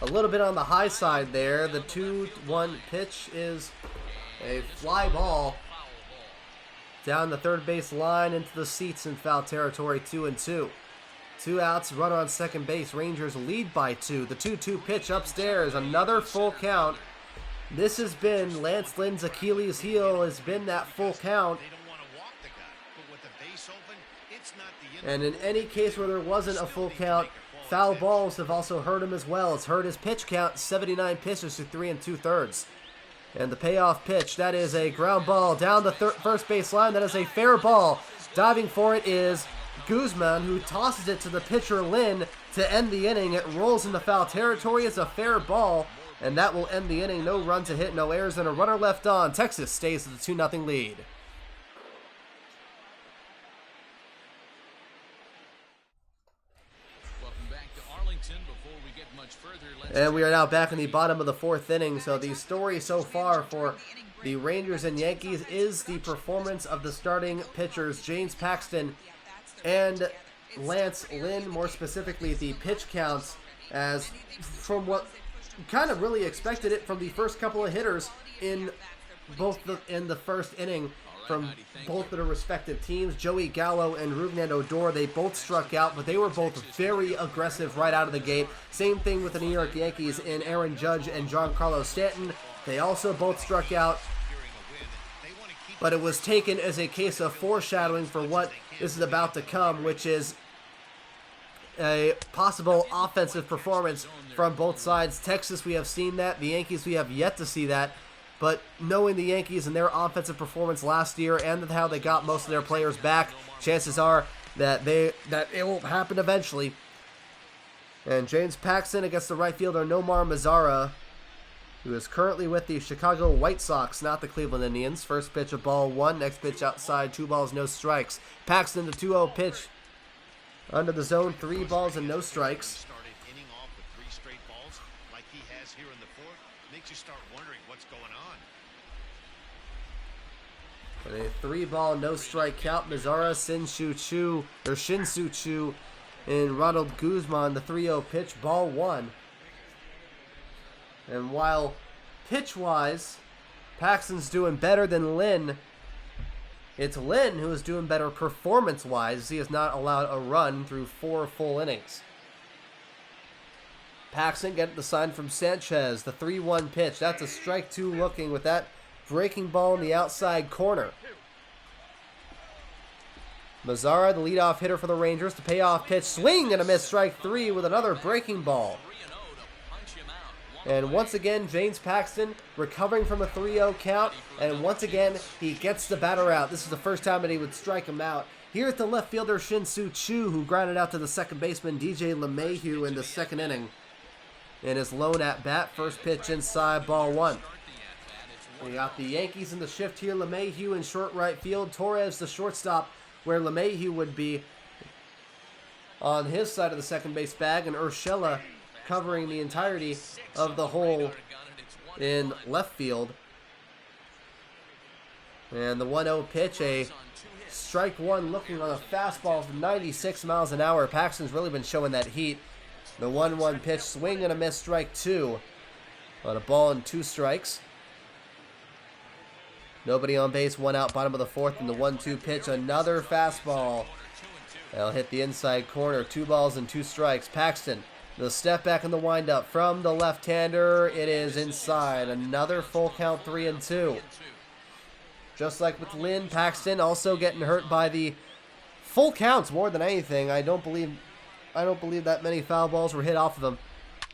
A little bit on the high side there. The 2-1 pitch is a fly ball down the third base line into the seats in foul territory, 2-2. 2 outs, runner on second base. Rangers lead by 2. The 2-2 pitch upstairs, another full count. This has been Lance Lynn's Achilles heel, has been that full count. They don't want to walk the guy, but with the base open, it's not the And in any case where there wasn't a full count, foul balls have also hurt him as well. It's hurt his pitch count, 79 pitches to 3 2/3. And the payoff pitch, that is a ground ball down the first base line. That is a fair ball. Diving for it is Guzman, who tosses it to the pitcher Lynn to end the inning. It rolls into foul territory. It's a fair ball, and that will end the inning. No runs to hit, no errors, and a runner left on. Texas stays with a 2-0 lead. And we are now back in the bottom of the 4th inning. So the story so far for the Rangers and Yankees is the performance of the starting pitchers, James Paxton and Lance Lynn. More specifically, the pitch counts, as from what kind of really expected it from the first couple of hitters in the first inning from both of their respective teams. Joey Gallo and Rougned Odor, they both struck out, but they were both very aggressive right out of the gate. Same thing with the New York Yankees in Aaron Judge and Giancarlo Stanton. They also both struck out, but it was taken as a case of foreshadowing for what is about to come, which is a possible offensive performance from both sides. Texas, we have seen that. The Yankees, we have yet to see that. But knowing the Yankees and their offensive performance last year and how they got most of their players back, chances are that it will happen eventually. And James Paxton against the right fielder Nomar Mazara, who is currently with the Chicago White Sox, not the Cleveland Indians. First pitch of ball 1, next pitch outside, 2 balls, no strikes. Paxton, the 2-0 pitch under the zone, 3 balls and no strikes. started inning off with 3 straight balls like he has here in the 4th. Makes you start wondering what's going on. But a 3-ball, no strike count. Mazara, Shin-Soo Choo, and Ronald Guzman, the 3-0 pitch, ball 1. And while pitch-wise, Paxton's doing better than Lynn, it's Lynn who is doing better performance-wise. He has not allowed a run through 4 full innings. Paxton getting the sign from Sanchez, the 3-1 pitch. That's a strike 2 looking with that breaking ball in the outside corner. Mazara, the leadoff hitter for the Rangers, the payoff pitch, swing and a miss, strike 3 with another breaking ball. And once again, James Paxton recovering from a 3-0 count, and once again, he gets the batter out. This is the first time that he would strike him out. Here's the left fielder Shin-Soo Choo, who grounded out to the second baseman DJ LeMahieu in the second inning. In his lone at-bat, first pitch inside, ball 1. We got the Yankees in the shift here. LeMahieu in short right field. Torres, the shortstop, where LeMahieu would be on his side of the second base bag, and Urshela covering the entirety of the hole in left field. And the 1-0 pitch, a strike 1 looking on a fastball of 96 miles an hour. Paxton's really been showing that heat. The 1-1 pitch, swing and a miss, strike 2 on a ball and 2 strikes. Nobody on base, 1 out, bottom of the 4th, and the 1-2 pitch, another fastball. That'll hit the inside corner, 2 balls and 2 strikes. Paxton, the step back in the windup from the left-hander, it is inside. Another full count, 3-2. Just like with Lynn, Paxton also getting hurt by the full counts more than anything. I don't believe that many foul balls were hit off of him.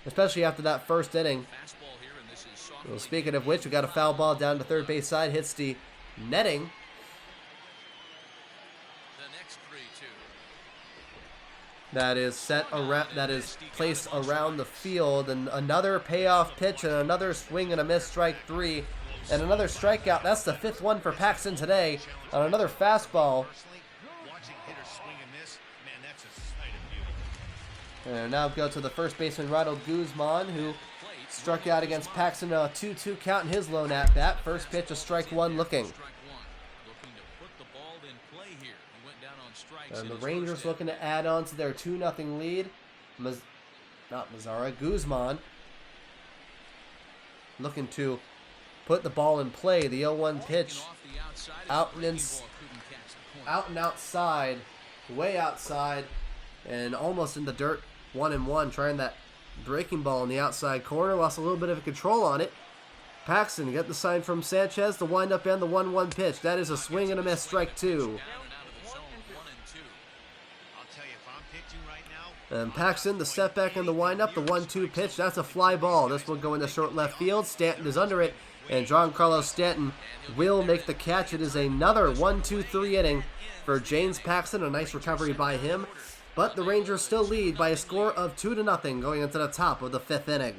especially after that first inning. Fastball here, and this is softly Well, speaking of which, we got a foul ball down the third base side, hits the netting. the next 3-2. That is set around. That is placed around the field, and another payoff pitch, and another swing and a miss, strike 3, and another strikeout. That's the 5th one for Paxton today on another fastball. Watching hitters swing and miss, man, that's a sight of beauty. And now go to the first baseman Ronald Guzman, who struck out against Paxton on a 2-2 count in his lone at bat. First pitch, a strike 1 looking. Strike 1. Looking to put the ball in play here. He went down on strikes. And in the his Rangers first looking to add on to their 2-0 lead. Guzman looking to put the ball in play. The 0-1 pitch out and outside, way outside, and almost in the dirt. 1-1, trying that breaking ball in the outside corner. Lost a little bit of control on it. Paxton got the sign from Sanchez. The windup and the 1-1 pitch. That is a swing and a miss, strike 2. And Paxton, the setback and the windup, the 1-2 pitch. That's a fly ball. This will go into short left field. Stanton is under it, and Giancarlo Stanton will make the catch. It is another 1-2-3 inning for James Paxton. A nice recovery by him. But the Rangers still lead by a score of 2-0 going into the top of the 5th inning.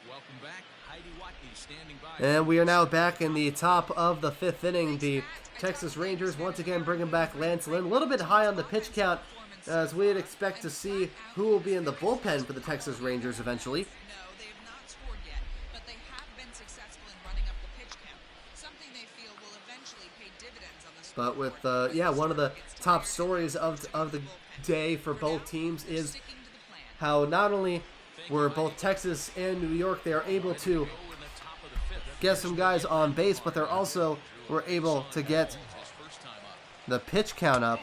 Welcome back. Heidi Watney standing by. And we are now back in the top of the 5th inning. The Texas Rangers once again bringing back Lance Lynn. A little bit high on the pitch count, as we'd expect to see who will be in the bullpen for the Texas Rangers eventually. No, they have not scored yet, but they have been successful in running up the pitch count, something they feel will eventually pay dividends on the But with, one of the top stories of the day for both teams is how not only were both Texas and New York, they are able to get some guys on base, but they're also were able to get the pitch count up.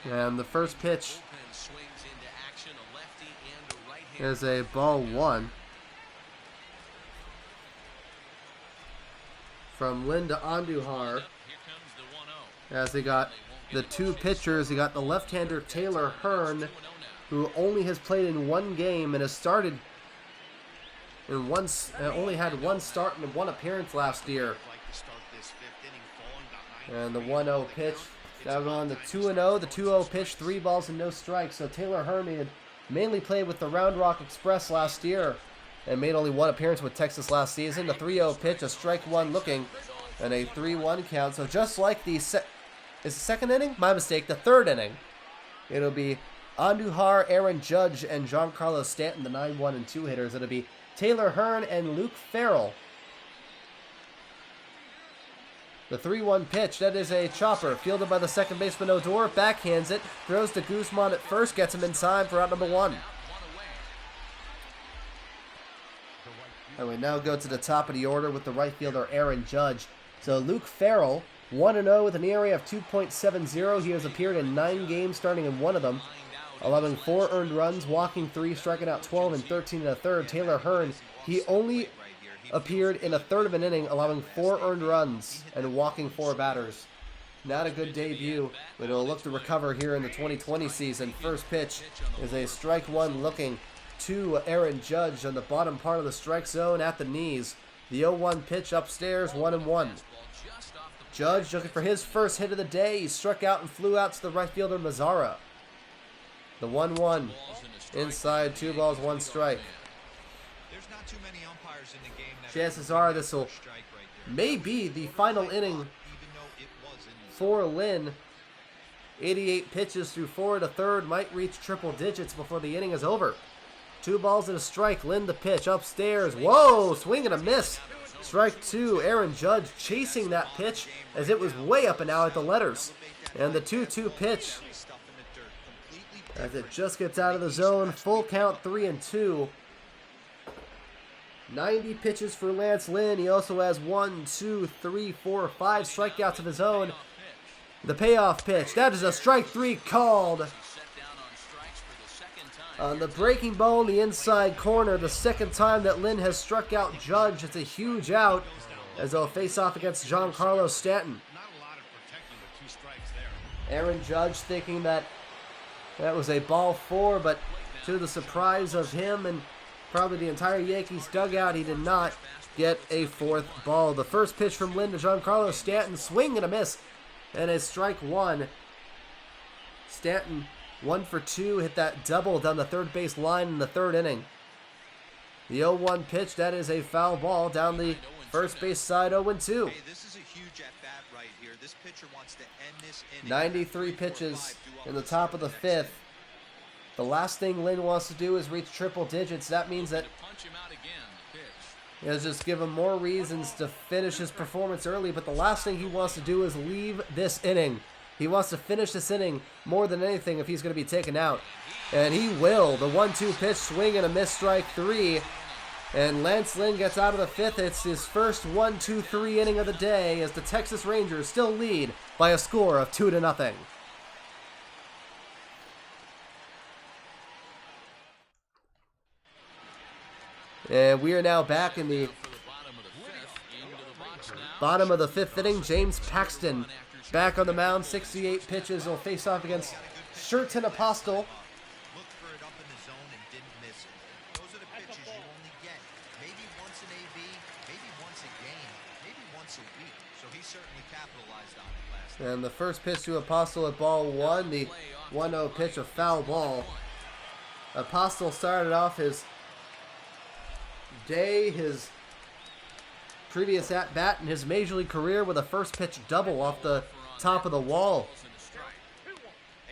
And the first pitch is a ball 1 from Lynn to Andujar. As they got the 2 pitchers, they got the left-hander Taylor Hearn, who only has played in 1 game and has started in only had 1 start and 1 appearance last year. And the 1-0 pitch. Now on the 2-0, the 2-0 pitch, 3 balls and no strikes. So Taylor Hearn had mainly played with the Round Rock Express last year and made only 1 appearance with Texas last season. The 3-0 pitch, a strike 1 looking, and a 3-1 count. So just like is the second inning? My mistake, the 3rd inning. It'll be Andujar, Aaron Judge, and Giancarlo Stanton, the 9-1 and 2 hitters. It'll be Taylor Hearn and Luke Farrell. The 3-1 pitch, that is a chopper, fielded by the second baseman Odor, backhands it, throws to Guzman at first, gets him in time for out number 1. And we now go to the top of the order with the right fielder Aaron Judge. So Luke Farrell, 1-0 with an ERA of 2.70. He has appeared in 9 games, starting in 1 of them, allowing 4 earned runs, walking 3, striking out 12 and 13 1/3. Taylor Hearn, he only appeared in 1/3 of an inning, allowing 4 earned runs and walking 4 batters. Not a good debut, but it'll look to recover here in the 2020 season. First pitch is a strike 1 looking to Aaron Judge on the bottom part of the strike zone at the knees. The 0-1 pitch upstairs, 1-1. Judge looking for his first hit of the day. He struck out and flew out to the right fielder Mazzara. The 1-1 inside, 2 balls, 1 strike. There's not too many umpires in the game that Chances are this will may be the final inning for Lynn. 88 pitches through 4 1/3, might reach triple digits before the inning is over. 2 balls and a strike. Lynn the pitch upstairs. Whoa, swing and a miss. Strike 2. Aaron Judge chasing that pitch as it was way up and out at the letters. And the 2-2 pitch as it just gets out of the zone. Full count, 3-2. 90 pitches for Lance Lynn. He also has 1, 2, 3, 4, 5 strikeouts of his own. The payoff pitch. That is a strike 3 called on the breaking ball in the inside corner. The second time that Lynn has struck out Judge. It's a huge out as they'll face off against Giancarlo Stanton. not Aaron Judge thinking that was a ball 4, but to the surprise of him and probably the entire Yankees dugout, he did not get a 4th ball. The first pitch from Lynn to Giancarlo Stanton, swing and a miss, and a strike 1. Stanton 1 for 2, hit that double down the third base line in the 3rd inning. The 0-1 pitch, that is a foul ball down the first base side, 0-2. Hey, this is a huge at-bat right here. This pitcher wants to end this inning. 93 pitches in the top of the 5th. The last thing Lynn wants to do is reach triple digits. That means that he'll just give him more reasons to finish his performance early, but the last thing he wants to do is leave this inning. He wants to finish this inning more than anything if he's going to be taken out. And he will. The 1-2 pitch, swing and a miss, strike 3. And Lance Lynn gets out of the 5th. It's his first 1-2-3 inning of the day as the Texas Rangers still lead by a score of 2-0. And we are now back in the bottom of the 5th inning. James Paxton back on the mound, 68 pitches. He'll face off against Sherton Apostle. Looked for it up in the zone and didn't miss it. Those are the pitches you only get. Maybe once an AB, maybe once a game, maybe once a week. So he certainly capitalized on it last night. And the first pitch to Apostle at ball 1, the 1-0 pitch, a foul ball. Apostle started off his day, his previous at-bat in his major league career with a first pitch double off the top of the wall.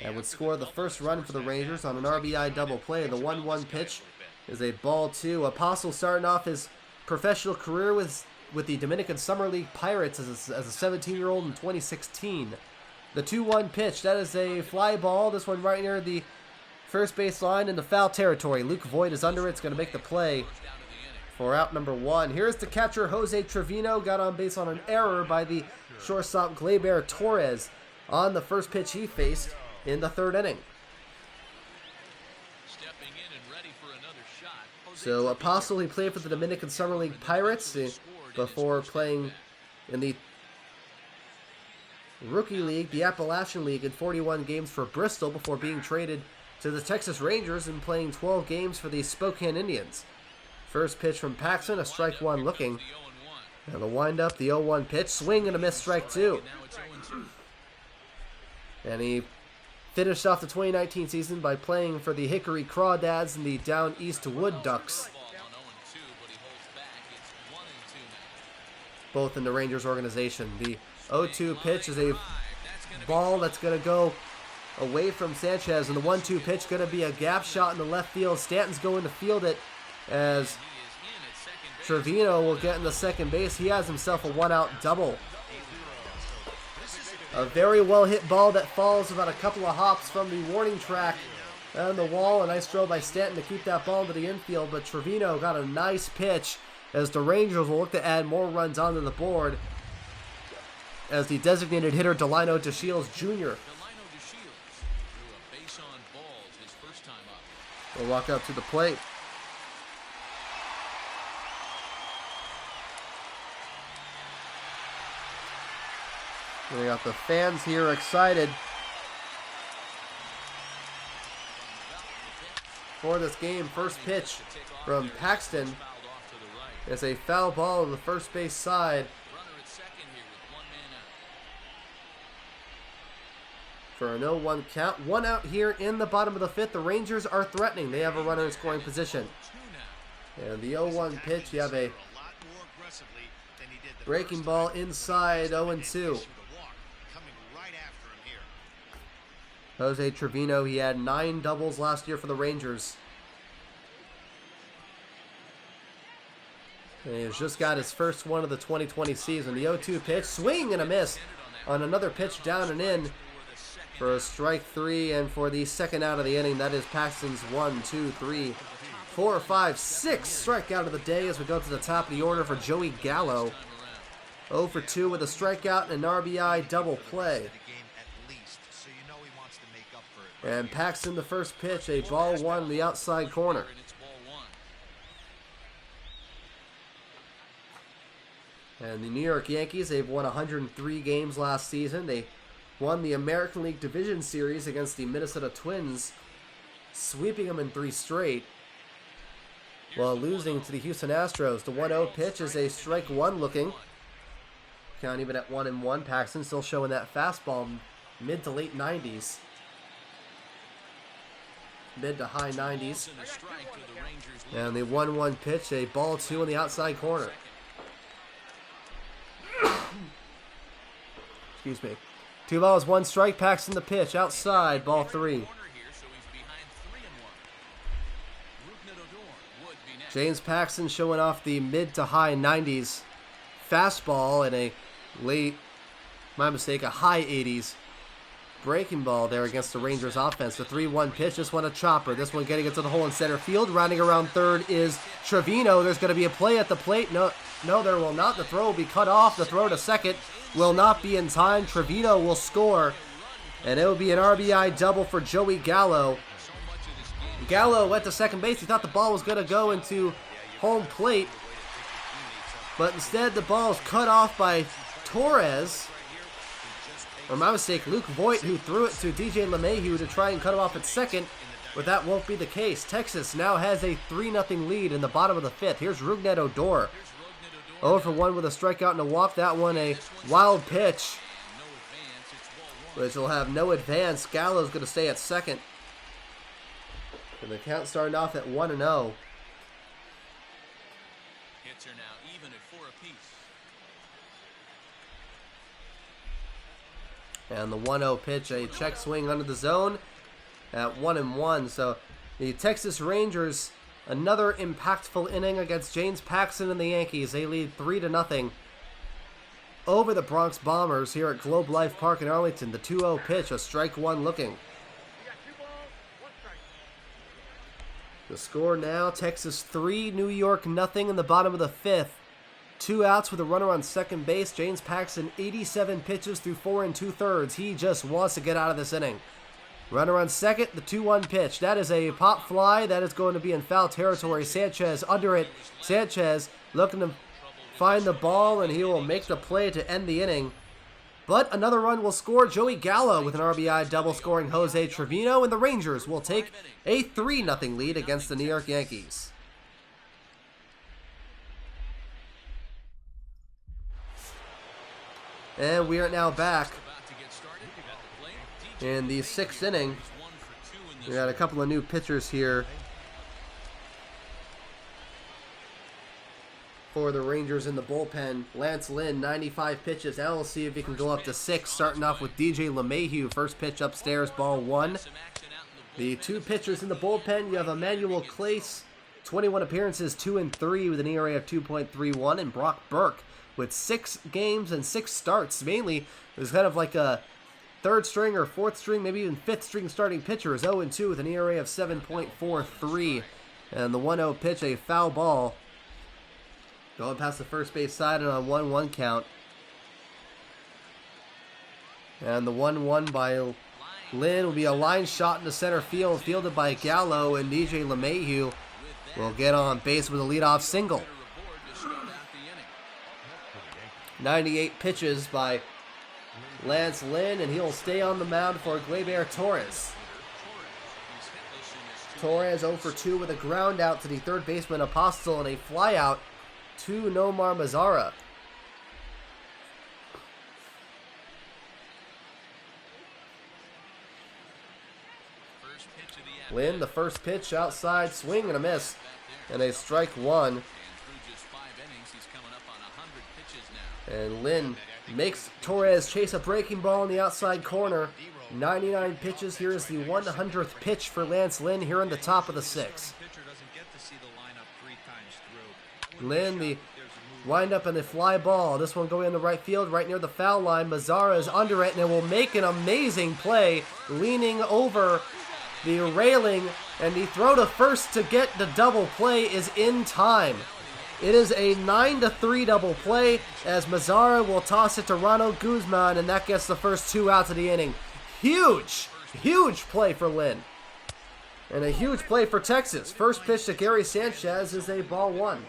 That would score the first run for the Rangers on an RBI double play. The 1-1 pitch is a ball 2. Apostle starting off his professional career with the Dominican Summer League Pirates as a 17-year-old in 2016. The 2-1 pitch, that is a fly ball. This one right near the first base line in the foul territory. Luke Voigt is under it. It's going to make the play for out number 1. Here's the catcher, Jose Trevino, got on base on an error by the shortstop Gleyber Torres on the first pitch he faced in the 3rd inning. So Apostle, he played for the Dominican Summer League Pirates before playing in the Rookie League, the Appalachian League, in 41 games for Bristol before being traded to the Texas Rangers and playing 12 games for the Spokane Indians. First pitch from Paxton, a strike 1 looking. And the windup, the 0-1 pitch, swing and a miss, strike 2. And he finished off the 2019 season by playing for the Hickory Crawdads and the Down East Wood Ducks, both in the Rangers organization. The 0-2 pitch is a ball that's going to go away from Sanchez, and the 1-2 pitch going to be a gap shot in the left field. Stanton's going to field it as Trevino will get in the second base. He has himself a 1-out double. A very well hit ball that falls about a couple of hops from the warning track on the wall. A nice throw by Stanton to keep that ball to the infield, but Trevino got a nice pitch as the Rangers will look to add more runs onto the board as the designated hitter Delino DeShields Jr. will walk up to the plate. We got the fans here excited for this game. First pitch from Paxton is a foul ball on the first base side. For an 0-1 count. 1 out here in the bottom of the 5th. The Rangers are threatening. They have a runner in scoring position. And the 0-1 pitch, you have a breaking ball inside, 0-2. Jose Trevino, he had 9 doubles last year for the Rangers. And he has just got his first one of the 2020 season. The 0-2 pitch, swing and a miss on another pitch down and in for a strike 3. And for the second out of the inning, that is Paxton's 1, 2, 3, 4, 5, 6 strikeout of the day as we go to the top of the order for Joey Gallo. 0 for 2 with a strikeout and an RBI double play. And Paxton, the first pitch, a ball 1 in the outside corner. And the New York Yankees, they've won 103 games last season. They won the American League Division Series against the Minnesota Twins, sweeping them in 3 straight, while losing to the Houston Astros. The 1-0 pitch is a strike one looking. Count even at 1-1. Paxton still showing that fastball, mid to late 90s. Mid to high 90s. And the 1-1 pitch, a ball 2 on the outside corner. Excuse me. 2 balls, 1 strike. Paxton the pitch, outside, ball 3. James Paxton showing off the mid to high 90s fastball and a high 80s breaking ball there against the Rangers offense. The 3-1 pitch, this one a chopper. This one getting into the hole in center field. Rounding around third is Trevino. There's going to be a play at the plate. No, there will not. The throw will be cut off. The throw to second will not be in time. Trevino will score, and it will be an RBI double for Joey Gallo. Gallo went to second base. He thought the ball was going to go into home plate, but instead the ball is cut off by Torres. Or my mistake, Luke Voigt, who threw it to DJ LeMahieu to try and cut him off at second, but that won't be the case. Texas now has a 3-0 lead in the bottom of the 5th. Here's Rougned Odor. 0 for 1 with a strikeout and a walk. That one a wild pitch, which will have no advance. Gallo's going to stay at second. And the count starting off at 1-0. Hits are now even at 4 apiece. And the 1-0 pitch, a check swing under the zone at 1-1. So the Texas Rangers, another impactful inning against James Paxton and the Yankees. They lead 3-0 over the Bronx Bombers here at Globe Life Park in Arlington. The 2-0 pitch, a strike one looking. The score now, Texas 3, New York nothing in the bottom of the 5th. 2 outs with a runner on second base. James Paxton, 87 pitches through 4 2/3. He just wants to get out of this inning. Runner on second, the 2-1 pitch. That is a pop fly. That is going to be in foul territory. Sanchez under it. Sanchez looking to find the ball, and he will make the play to end the inning. But another run will score. Joey Gallo with an RBI double scoring Jose Trevino, and the Rangers will take a 3-0 lead against the New York Yankees. And we are now back in the 6th inning. We got a couple of new pitchers here for the Rangers in the bullpen. Lance Lynn, 95 pitches. Now we'll see if he can go up to 6, starting off with DJ LeMahieu. First pitch upstairs, ball 1. The 2 pitchers in the bullpen, you have Emmanuel Clace, 21 appearances, 2-3 with an ERA of 2.31, and Brock Burke with 6 games and 6 starts. Mainly, it was kind of like a 3rd string or 4th string, maybe even 5th string starting pitcher. Is 0-2 with an ERA of 7.43. And the 1-0 pitch, a foul ball, going past the first base side and on 1-1 count. And the 1-1 by Lynn will be a line shot into center field, fielded by Gallo, and DJ LeMahieu will get on base with a leadoff single. 98 pitches by Lance Lynn, and he'll stay on the mound for Gleyber Torres. Torres 0 for 2 with a ground out to the 3rd baseman Apostle and a fly out to Nomar Mazara. Lynn, the first pitch outside, swing and a miss, and a strike 1. And Lynn makes Torres chase a breaking ball in the outside corner. 99 pitches. Here is the 100th pitch for Lance Lynn here in the top of the 6th. Lynn, the wind-up and the fly ball. This one going in the right field, right near the foul line. Mazara is under it, and it will make an amazing play, leaning over the railing, and the throw to first to get the double play is in time. It is a 9-3 double play as Mazara will toss it to Ronald Guzman, and that gets the first 2 outs of the inning. Huge play for Lynn. And a huge play for Texas. First pitch to Gary Sanchez is a ball 1.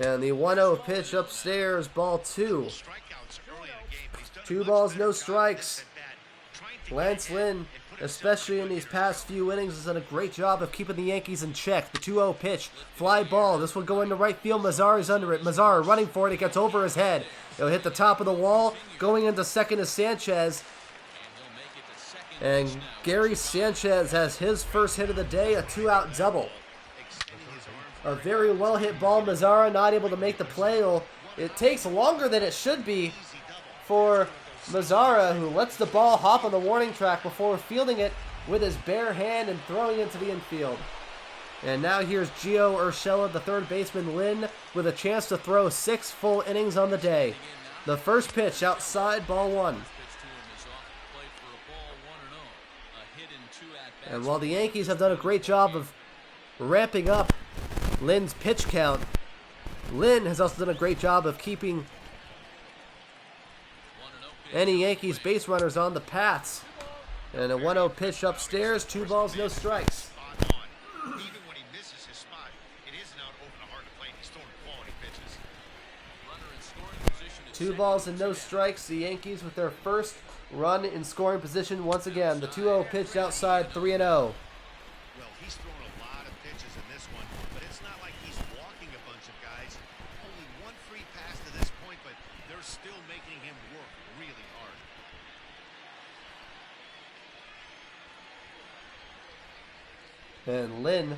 And the 1-0 pitch upstairs, ball 2. 2 balls, no strikes. Lance Lynn, especially in these past few innings, has done a great job of keeping the Yankees in check. The 2-0 pitch, fly ball. This will go into right field. Mazzara's under it. Mazzara running for it. It gets over his head. It'll hit the top of the wall. Going into second is Sanchez. And Gary Sanchez has his first hit of the day, a 2-out double. A very well hit ball. Mazzara not able to make the play. It takes longer than it should be for Mazzara, who lets the ball hop on the warning track before fielding it with his bare hand and throwing it to the infield. And now here's Gio Urshela, the third baseman, Lynn, with a chance to throw 6 full innings on the day. The first pitch outside, ball 1. And while the Yankees have done a great job of ramping up Lynn's pitch count, Lynn has also done a great job of keeping any Yankees base runners on the paths. And a 1-0 pitch upstairs, 2 balls, no strikes. Even when he misses his spot, it isn't out open to hard to play. He's throwing quality pitches. 2 balls and no strikes. The Yankees with their first run in scoring position once again. The 2-0 pitch outside, 3-0. Well, he's throwing a lot of pitches in this one, but it's not like he's walking a bunch of guys. Only 1 free pass to this point, but they're still making him work really hard. And Lynn,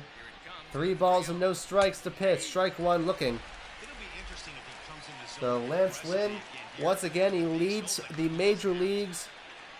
3 balls and no strikes to pitch. Strike 1 looking. It'll be interesting if he comes in this So Lance Lynn, once again, he leads the major leagues,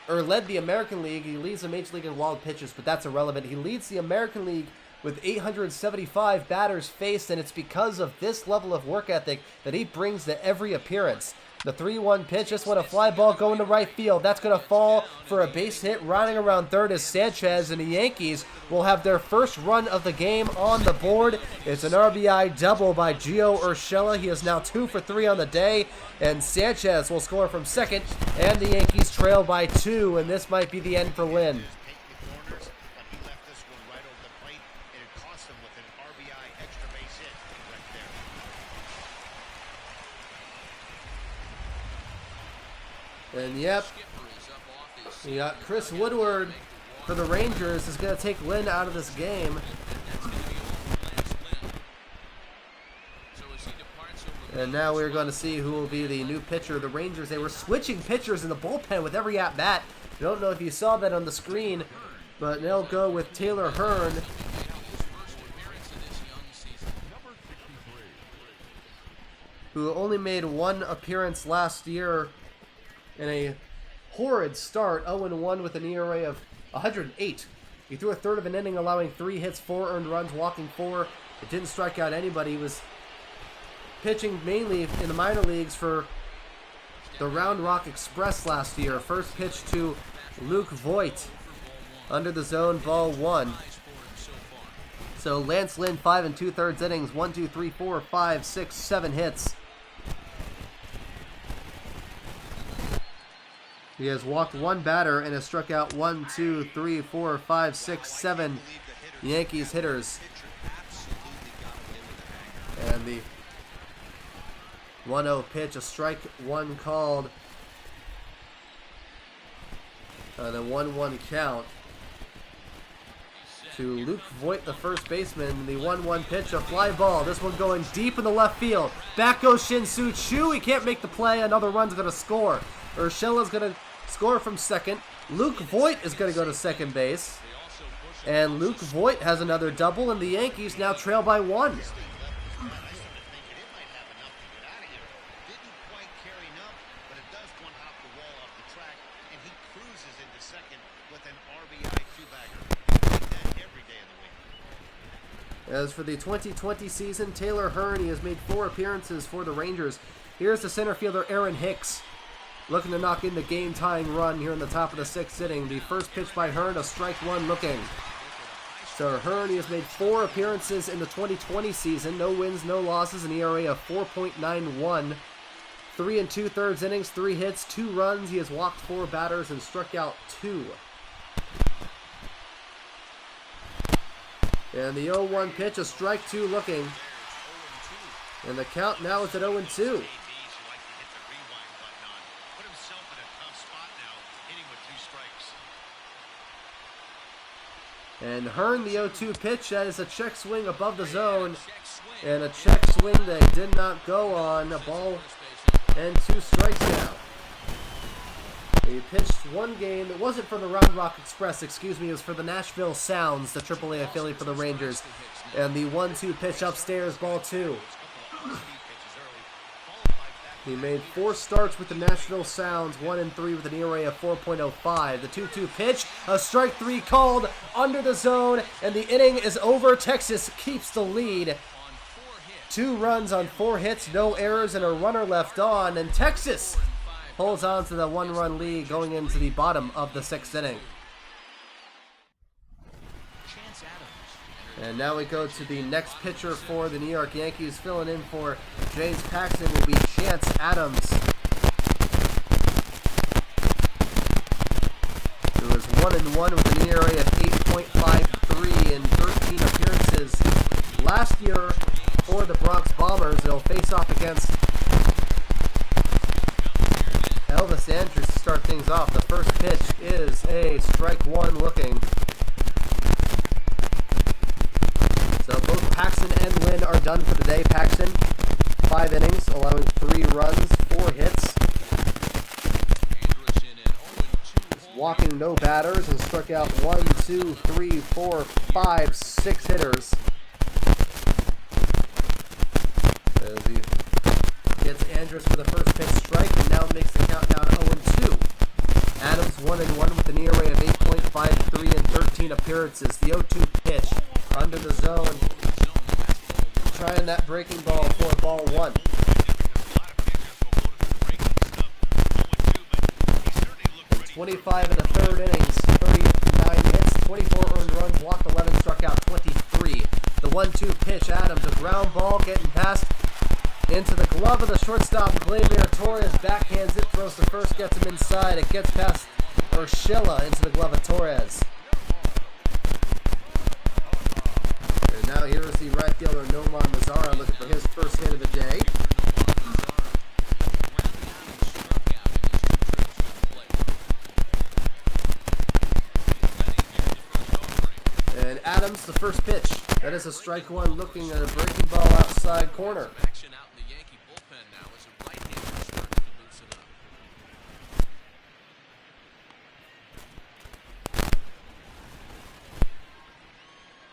or led the American League. He leads the major league in wild pitches, but that's irrelevant. He leads the American League with 875 batters faced, and it's because of this level of work ethic that he brings to every appearance. The 3-1 pitch, just went a fly ball going to right field. That's going to fall for a base hit. Riding around third is Sanchez, and the Yankees will have their first run of the game on the board. It's an RBI double by Gio Urshela. He is now 2 for 3 on the day, and Sanchez will score from second, and the Yankees trail by 2, and this might be the end for Lynn. And yep, we got Chris Woodward for the Rangers is going to take Lynn out of this game. And now we're going to see who will be the new pitcher. The Rangers, they were switching pitchers in the bullpen with every at-bat. I don't know if you saw that on the screen, but they'll go with Taylor Hearn, who only made 1 appearance last year in a horrid start, 0-1 with an ERA of 108. He threw a third of an inning, allowing 3 hits, 4 earned runs, walking 4. It didn't strike out anybody. He was pitching mainly in the minor leagues for the Round Rock Express last year. First pitch to Luke Voigt under the zone, ball 1. So Lance Lynn, 5 2/3 innings, 1, 2, 3, 4, 5, 6, 7 hits. He has walked 1 batter and has struck out 1, 2, 3, 4, 5, 6, 7 Yankees hitters. And the 1-0 pitch, a strike 1 called. And a 1-1 count to Luke Voigt, the first baseman. The 1-1 pitch, a fly ball. This one going deep in the left field. Back goes Shin-Soo Choo. He can't make the play. Another run's going to score. Urshela's going to score from second. Luke Voigt is going to go to second base. And Luke Voigt has another double, and the Yankees now trail by 1. As for the 2020 season, Taylor Hearn, he has made 4 appearances for the Rangers. Here's the center fielder, Aaron Hicks, looking to knock in the game-tying run here in the top of the 6th inning. The first pitch by Hearn, a strike 1 looking. So Hearn, he has made 4 appearances in the 2020 season. No wins, no losses, an ERA of 4.91. 3 2/3 innings, 3 hits, 2 runs. He has walked 4 batters and struck out 2. And the 0-1 pitch, a strike 2 looking. And the count now is at 0-2. ABs who like to hit the rewind button on. Put himself in a tough spot now, hitting with 2 strikes. And Hearn, the 0-2 pitch, that is a check swing above the zone. And a check swing that did not go on. A ball and 2 strikes now. He pitched one game. It wasn't for the Round Rock Express, excuse me. It was for the Nashville Sounds, the AAA affiliate for the Rangers. And the 1-2 pitch upstairs, ball 2. He made 4 starts with the Nashville Sounds, 1-3 with an ERA of 4.05. The 2-2 pitch, a strike 3 called under the zone, and the inning is over. Texas keeps the lead. 2 runs on 4 hits, no errors, and a runner left on, and Texas holds on to the 1-run lead going into the bottom of the 6th inning. And now we go to the next pitcher for the New York Yankees. Filling in for James Paxton will be Chance Adams, who is 1-1 with an ERA of 8.53 in 13 appearances. Last year for the Bronx Bombers, they'll face off against Elvis Andrus to start things off. The first pitch is a strike 1 looking. So both Paxton and Lynn are done for the day. Paxton, 5 innings, allowing 3 runs, 4 hits. Walking no batters and struck out 1, 2, 3, 4, 5, 6 hitters. As he gets Andrus for the first pitch strike and now makes the count down 0-2. Adams 1-1 with an ERA of 8.53 in 13 appearances. The 0-2 pitch under the zone, trying that breaking ball for ball 1. 25 in the 3rd innings, 39 hits, 24 earned runs, walked 11, struck out 23. The 1-2 pitch, Adams, a ground ball getting past into the glove of the shortstop, Gleyber Torres backhands it, throws to first, gets him inside. It gets past Urshela into the glove of Torres. And now here's the right fielder, Nomar Mazara, looking for his first hit of the day. And Adams, the first pitch. That is a strike 1 looking at a breaking ball outside corner.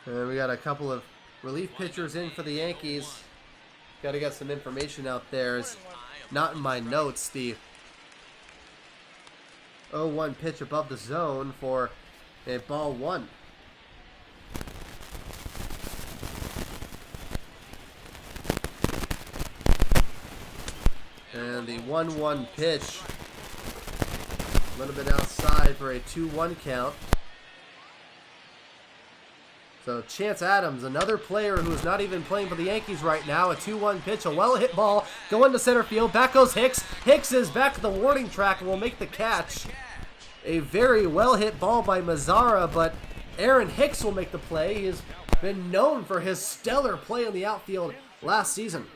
And we got a couple of relief pitchers in for the Yankees. Got to get some information out there. It's not in my notes. The 0-1 pitch above the zone for a ball 1. And the 1-1 pitch, a little bit outside for a 2-1 count. So Chance Adams, another player who's not even playing for the Yankees right now. A 2-1 pitch, a well-hit ball, going to center field. Back goes Hicks. Hicks is back to the warning track and will make the catch. A very well-hit ball by Mazara, but Aaron Hicks will make the play. He has been known for his stellar play in the outfield last season.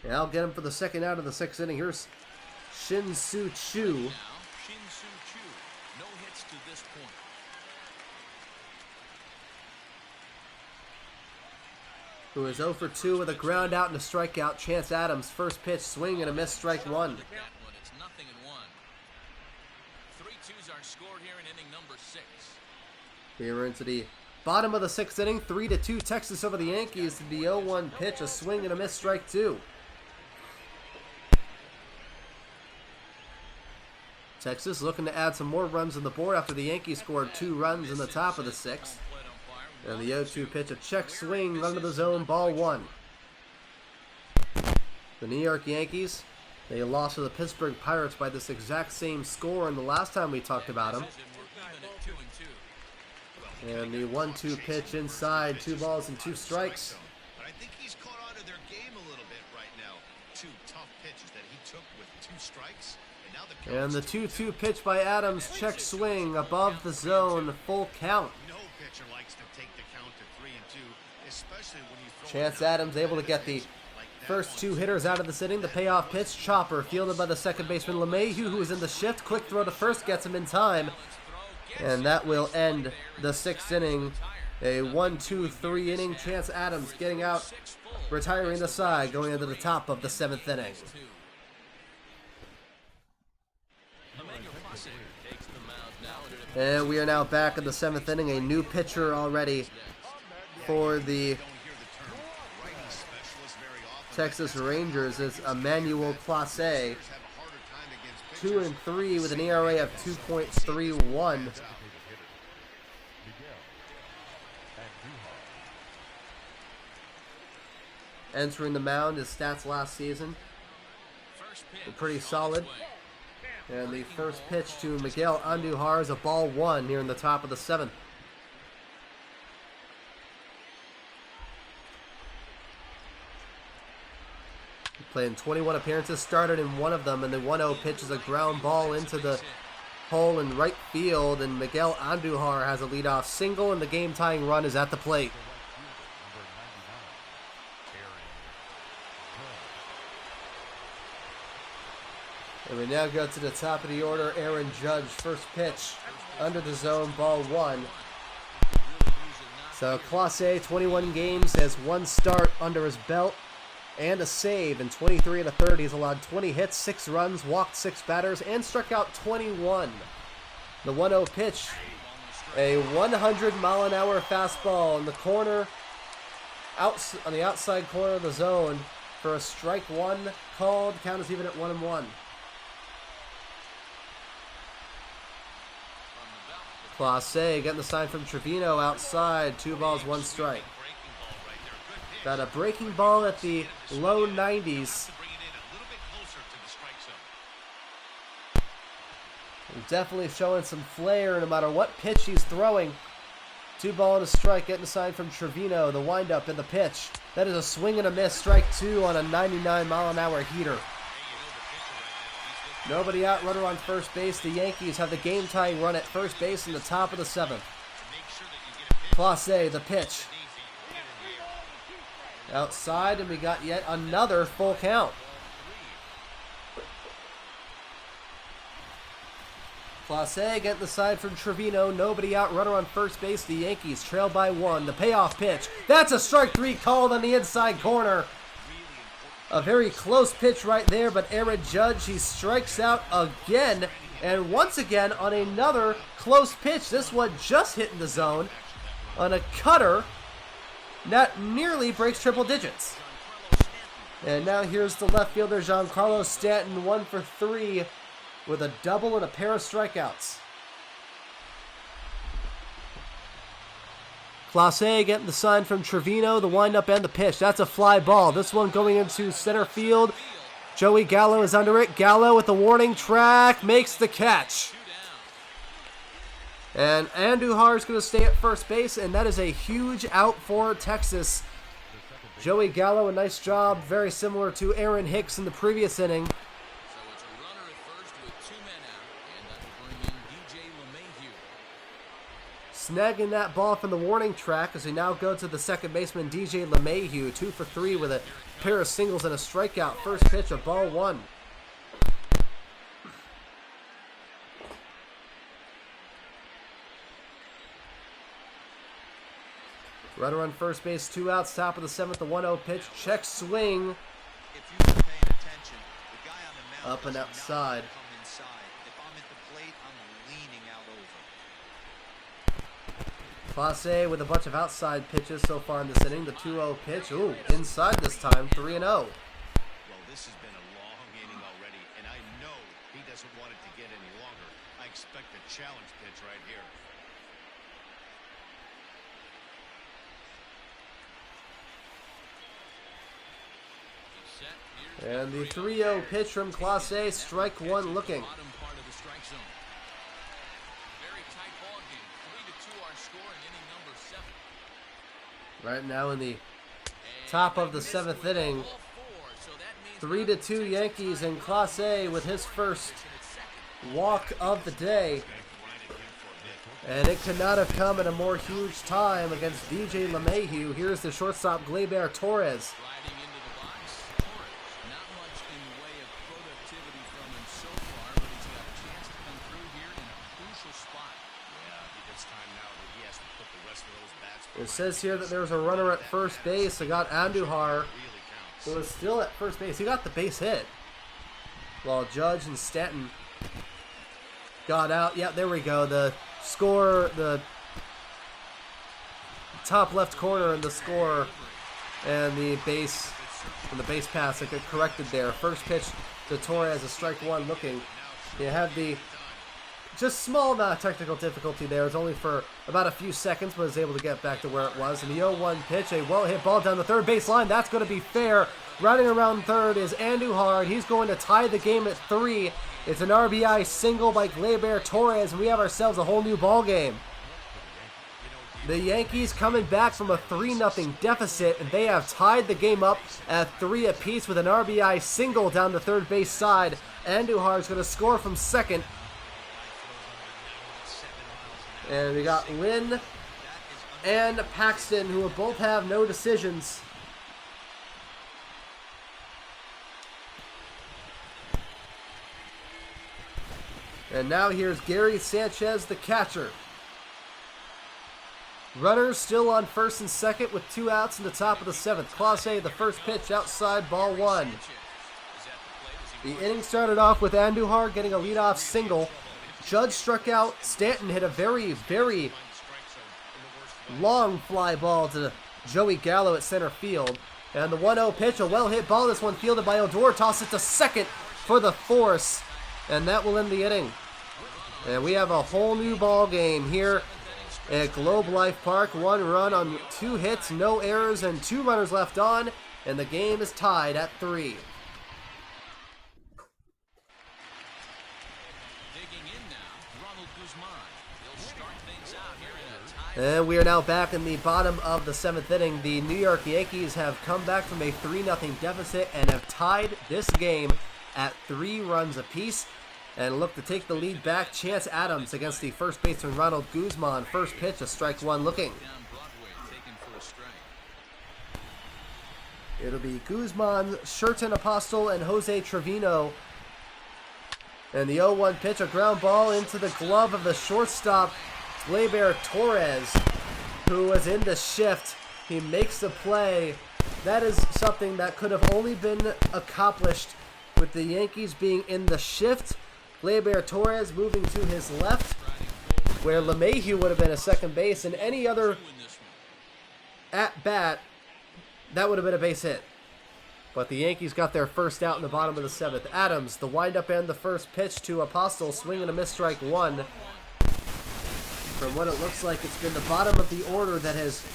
And I'll get him for the second out of the 6th inning. Here's Shin-Soo Choo. Shin-Soo Choo, no hits to this point. Who is 0 for 2 with a ground out and a strikeout. Chance Adams, first pitch, swing and a miss, strike 1. It's 0-1. 3-2s are scored here in inning number 6. Here we're into the bottom of the 6th inning. 3-2 Texas over the Yankees. The 0-1 pitch, a swing and a miss, strike 2. Texas looking to add some more runs on the board after the Yankees scored 2 runs in the top of the 6th. And the 0-2 pitch, a check swing under the zone, ball 1. The New York Yankees, they lost to the Pittsburgh Pirates by this exact same score in the last time we talked about them. And the 1-2 pitch inside, 2 balls and 2 strikes. But I think he's caught on to their game a little bit right now. 2 tough pitches that he took with 2 strikes. And the 2-2 pitch by Adams, check swing above the zone, full count. No pitcher likes to take the count to 3-2, especially when you throw Chance Adams able to get the first two hitters out of this inning. The payoff pitch, chopper, fielded by the second baseman LeMahieu, who is in the shift. Quick throw to first, gets him in time. And that will end the 6th inning. A 1-2-3 inning. Chance Adams getting out, retiring the side, going into the top of the 7th inning. And we are now back in the 7th inning. A new pitcher already for the Texas Rangers. It's Emmanuel Clase. 2-3 with an ERA of 2.31. Entering the mound, his stats last season were pretty solid. And the first pitch to Miguel Andujar is a ball 1 here in the top of the 7th. He played in 21 appearances, started in one of them, and the 1-0 pitch is a ground ball into the hole in right field, and Miguel Andujar has a leadoff single, and the game-tying run is at the plate. And we now go to the top of the order. Aaron Judge, first pitch, under the zone, ball 1. So Clase, 21 games, has 1 start under his belt and a save. In 23 out of 30, he's allowed 20 hits, 6 runs, walked 6 batters, and struck out 21. The 1-0 pitch, a 100-mile-an-hour fastball in the corner, on the outside corner of the zone for a strike 1 called. Count is even at 1-1. Clase getting the sign from Trevino outside. 2 balls, 1 strike. Got a breaking ball at the low 90s. Definitely showing some flair no matter what pitch he's throwing. 2 ball and a strike, getting a sign from Trevino. The windup and the pitch. That is a swing and a miss. Strike 2 on a 99-mile-an-hour heater. Nobody out, runner on first base. The Yankees have the game-tying run at first base in the top of the 7th. Clase, the pitch. Outside, and we got yet another full count. Clase getting the side from Trevino. Nobody out, runner on first base. The Yankees trail by 1. The payoff pitch. That's a strike 3 called on the inside corner. A very close pitch right there, but Aaron Judge, he strikes out again, and once again on another close pitch. This one just hitting the zone on a cutter that nearly breaks triple digits. And now here's the left fielder, Giancarlo Stanton, 1 for 3 with a double and a pair of strikeouts. Clase getting the sign from Trevino, the windup and the pitch. That's a fly ball. This one going into center field. Joey Gallo is under it. Gallo with the warning track makes the catch. And Andujar is going to stay at first base, and that is a huge out for Texas. Joey Gallo, a nice job, very similar to Aaron Hicks in the previous inning. Snagging that ball from the warning track as we now go to the second baseman, DJ LeMahieu. 2 for 3 with a pair of singles and a strikeout. First pitch of ball 1. Runner on first base, 2 outs, top of the 7th, the 1-0 pitch. Check swing. Up and outside. Clase with a bunch of outside pitches so far in this inning. The 2-0 pitch. Ooh, inside this time. 3-0. Well, this has been a long inning already, and I know he doesn't want it to get any longer. I expect a challenge pitch right here. And the 3-0 pitch from Clase. Strike 1 looking. Right now in the top of the 7th inning, 3-2 Yankees, and Clase with his first walk of the day. And it could not have come at a more huge time against DJ LeMahieu. Here's the shortstop, Gleyber Torres. Riding into the box, Torres. Not much in the way of productivity from him so far, but he's got a chance to come through here in a crucial spot. Yeah, it's time now that he has to put the rest of those bats It says here that there was a runner at first base. They got Andujar, really counts. who was still at first base. He got the base hit, while Judge and Stanton got out. Yeah, there we go. The score, the top left corner and the score, and the base pass that got corrected there. First pitch to Torres, a strike one looking. You have the just small amount of technical difficulty there. It's only for about a few seconds, but is able to get back to where it was. And the 0-1 pitch, a well-hit ball down the third base line. That's going to be fair. Running around third is Andujar. He's going to tie the game at 3. It's an RBI single by Gleyber Torres, and we have ourselves a whole new ball game. The Yankees coming back from a 3-0 deficit, and they have tied the game up at 3 apiece with an RBI single down the third base side. Andujar is going to score from second. And we got Lynn and Paxton, who will both have no decisions. And now here's Gary Sanchez, the catcher. Runners still on first and second with 2 outs in the top of the 7th. Clase, the first pitch outside, ball 1. The inning started off with Andujar getting a leadoff single. Judge struck out. Stanton hit a very, very long fly ball to Joey Gallo at center field. And the 1-0 pitch, a well-hit ball. This one fielded by Odor. Toss it to second for the force. And that will end the inning. And we have a whole new ball game here at Globe Life Park. 1 run on 2 hits, no errors, and 2 runners left on. And the game is tied at 3. And we are now back in the bottom of the 7th inning. The New York Yankees have come back from a 3-0 deficit and have tied this game at 3 runs apiece. And look to take the lead back. Chance Adams against the first baseman Ronald Guzman. First pitch, a strike 1 looking. It'll be Guzman, Sherton Apostle, and Jose Trevino. And the 0-1 pitch, a ground ball into the glove of the shortstop, Gleyber Torres, who was in the shift. He makes the play. That is something that could have only been accomplished with the Yankees being in the shift. Gleyber Torres moving to his left, where LeMahieu would have been a second base, and any other at-bat, that would have been a base hit. But the Yankees got their first out in the bottom of the 7th. Adams, the windup and the first pitch to Apostle, swing and a miss, strike 1. From what it looks like, it's been the bottom of the order that has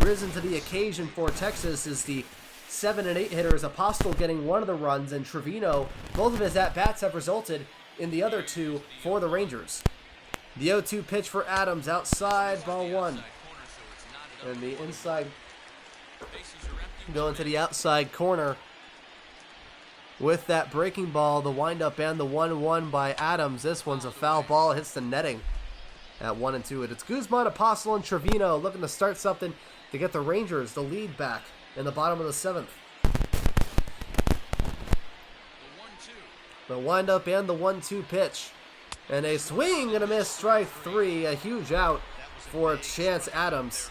risen to the occasion for Texas. Is the 7 and 8 hitters, Apostle getting 1 of the runs, and Trevino, both of his at-bats have resulted in the other 2 for the Rangers. The 0-2 pitch for Adams, outside, ball 1. And the inside going to the outside corner with that breaking ball, the windup and the 1-1 by Adams. This one's a foul ball, hits the netting at 1-2. It's Guzman, Apostle, and Trevino looking to start something to get the Rangers the lead back in the bottom of the 7th. The windup and the 1-2 pitch. And a swing and a miss, strike 3. A huge out for Chance Adams.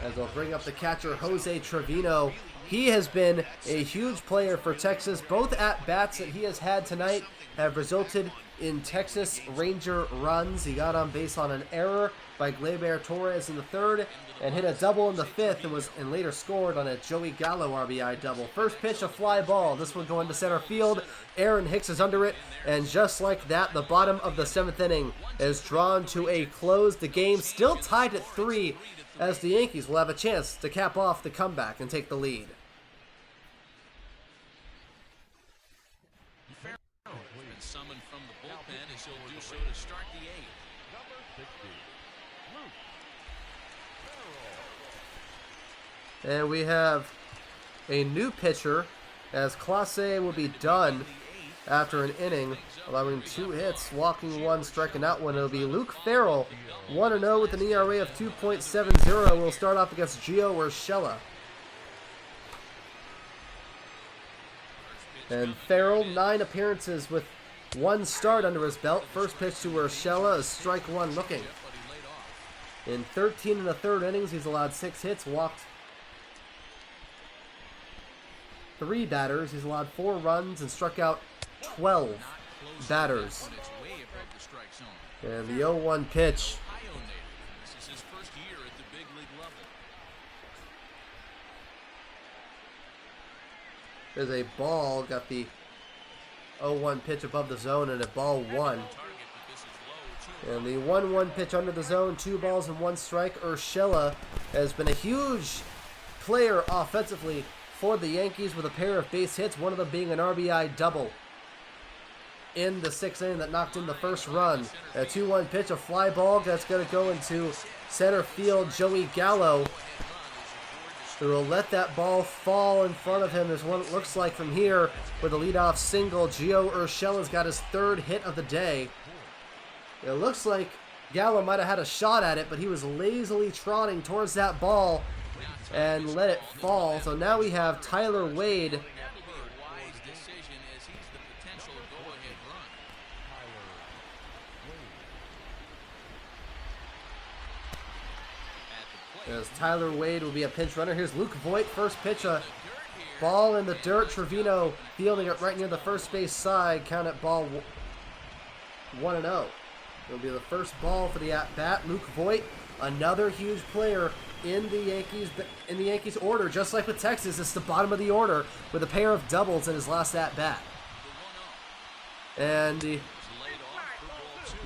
As they'll bring up the catcher, Jose Trevino. He has been a huge player for Texas. Both at-bats that he has had tonight have resulted in Texas Ranger runs. He got on base on an error by Gleyber Torres in the 3rd and hit a double in the 5th and later scored on a Joey Gallo RBI double. First pitch, a fly ball. This one going to center field. Aaron Hicks is under it, and just like that, the bottom of the 7th inning is drawn to a close. The game still tied at 3 as the Yankees will have a chance to cap off the comeback and take the lead. Summoned from the bullpen as he'll do so to start the 8th. And we have a new pitcher as Clase will be done after an inning, allowing 2 hits, walking 1, striking out 1. It'll be Luke Farrell, 1-0 with an ERA of 2.70. We'll start off against Gio Urshela. And Farrell, 9 appearances with 1 start under his belt. First pitch to Urshela is strike 1 looking. In 13 1/3 innings, he's allowed 6 hits, walked 3 batters. He's allowed 4 runs and struck out 12 batters. And the 0-1 pitch. This is his first year at the big league level. There's a ball, got the 0-1 pitch above the zone and a ball 1. And the 1-1 pitch under the zone, 2 balls and 1 strike. Urshela has been a huge player offensively for the Yankees with a pair of base hits, one of them being an RBI double in the 6th inning that knocked in the first run. A 2-1 pitch, a fly ball that's going to go into center field. Joey Gallo, who will let that ball fall in front of him, is what it looks like from here with a leadoff single. Gio Urshela's got his 3rd hit of the day. It looks like Gallo might have had a shot at it, but he was lazily trotting towards that ball and let it fall. So now we have Tyler Wade. As Tyler Wade will be a pinch runner. Here's Luke Voit, first pitch, a ball in the dirt. Trevino fielding it right near the first base side. Count it ball 1-0. It'll be the first ball for the at-bat. Luke Voit, another huge player in the Yankees order. Just like with Texas, it's the bottom of the order with a pair of doubles in his last at-bat. And the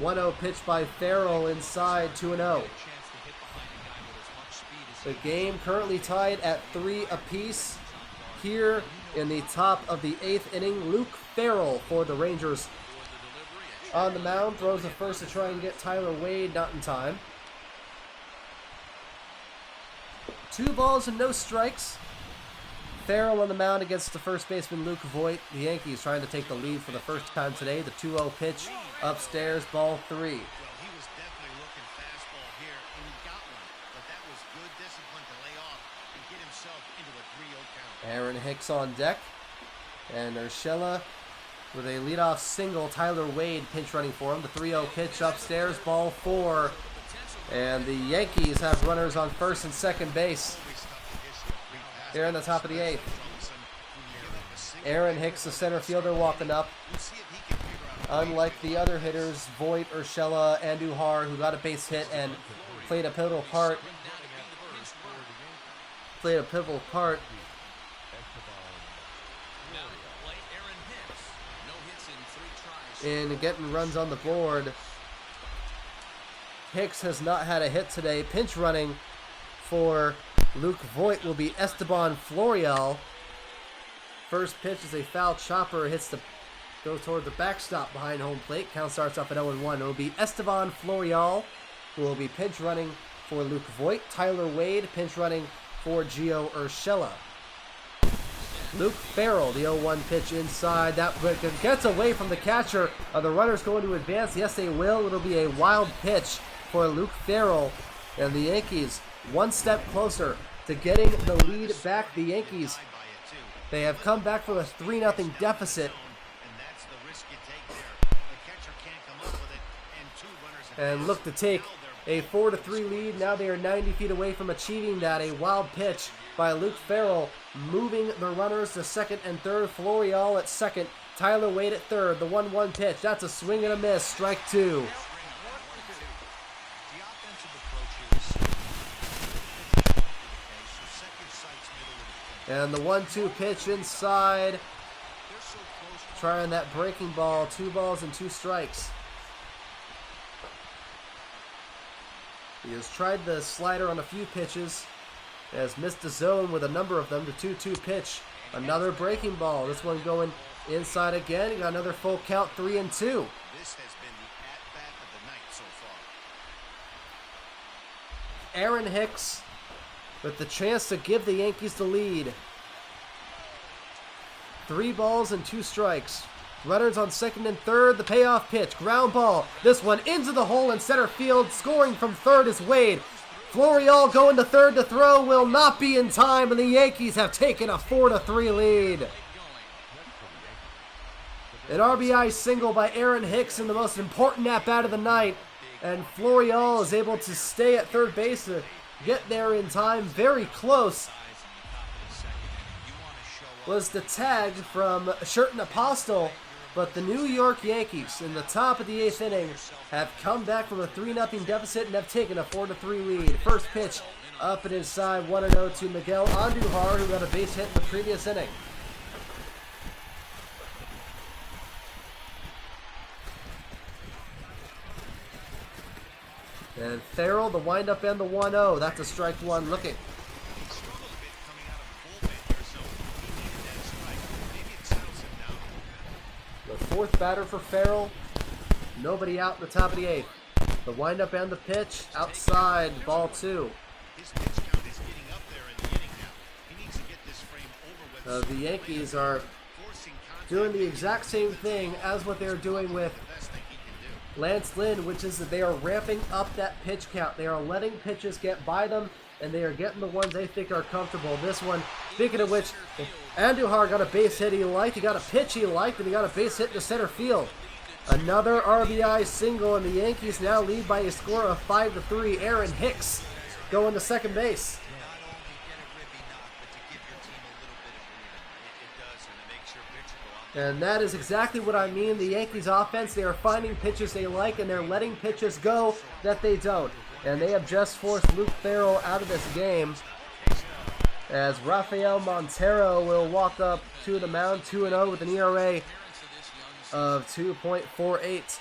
1-0 pitch by Farrell inside, 2-0. The game currently tied at 3 apiece. Here in the top of the 8th inning, Luke Farrell for the Rangers on the mound. Throws the first to try and get Tyler Wade, not in time. 2 balls and no strikes. Farrell on the mound against the first baseman Luke Voit. The Yankees trying to take the lead for the first time today. The 2-0 pitch upstairs, ball 3. Aaron Hicks on deck, and Urshela with a leadoff single. Tyler Wade pinch running for him. The 3-0 pitch upstairs, ball 4. And the Yankees have runners on first and second base here in the top of the 8th. Aaron Hicks, the center fielder, walking up. Unlike the other hitters, Voit, Urshela, and Andujar, who got a base hit and played a pivotal part. In getting runs on the board. Hicks has not had a hit today. Pinch running for Luke Voit will be Esteban Florial. First pitch is a foul chopper, goes toward the backstop behind home plate. Count starts off at 0-1. It will be Esteban Florial who will be pinch running for Luke Voit. Tyler Wade pinch running for Gio Urshela. Luke Farrell, the 0-1 pitch inside. That gets away from the catcher. Are the runners going to advance? Yes, they will. It'll be a wild pitch for Luke Farrell. And the Yankees one step closer to getting the lead back. The Yankees, they have come back from a 3-0 deficit. And look to take a 4-3 lead. Now they are 90 feet away from achieving that. A wild pitch by Luke Farrell, moving the runners to second and third. Florial at second, Tyler Wade at third. The 1-1 pitch, that's a swing and a miss. Strike 2. And the 1-2 pitch inside. Trying that breaking ball. 2 balls and 2 strikes. He has tried the slider on a few pitches. Has missed the zone with a number of them. The 2-2 pitch. Another breaking ball. This one going inside again. He got another full count, 3-2. This has been the at-bat of the night so far. Aaron Hicks with the chance to give the Yankees the lead. 3 balls and 2 strikes. Runners on second and third. The payoff pitch. Ground ball. This one into the hole in center field. Scoring from third is Wade. Florial going to third to throw. Will not be in time, and the Yankees have taken a 4-3 lead. An RBI single by Aaron Hicks in the most important at-bat of the night. And Florial is able to stay at third base to get there in time. Very close was the tag from Sherton Apostle. But the New York Yankees in the top of the 8th inning have come back from a 3-0 deficit and have taken a 4-3 lead. First pitch up and inside, 1-0 to Miguel Andujar, who got a base hit in the previous inning. And Farrell, the windup and the 1-0. That's a strike one looking. He struggled a bit coming out of the bullpen here, so he needed that strike. Maybe it settles him down a little bit. The fourth batter for Farrell. Nobody out in the top of the 8th. The windup and the pitch outside, ball 2. His pitch count is getting up there in the inning now. He needs to get this frame over with. The Yankees are Forcing contact doing the exact same thing as what they're doing with the best thing he can do. Lance Lynn, which is that they are ramping up that pitch count. They are letting pitches get by them, and they are getting the ones they think are comfortable. This one, speaking of which, Andujar got a base hit he liked, he got a pitch he liked, and he got a base hit to center field. Another RBI single, and the Yankees now lead by a score of 5-3. Aaron Hicks going to second base. Not only get a ribby knock, but to give your team a little bit of breathing. It does, and it makes your pitcher go out there. And that is exactly what I mean. The Yankees offense, they are finding pitches they like, and they're letting pitches go that they don't. And they have just forced Luke Farrell out of this game, as Rafael Montero will walk up to the mound 2-0 with an ERA of 2.48.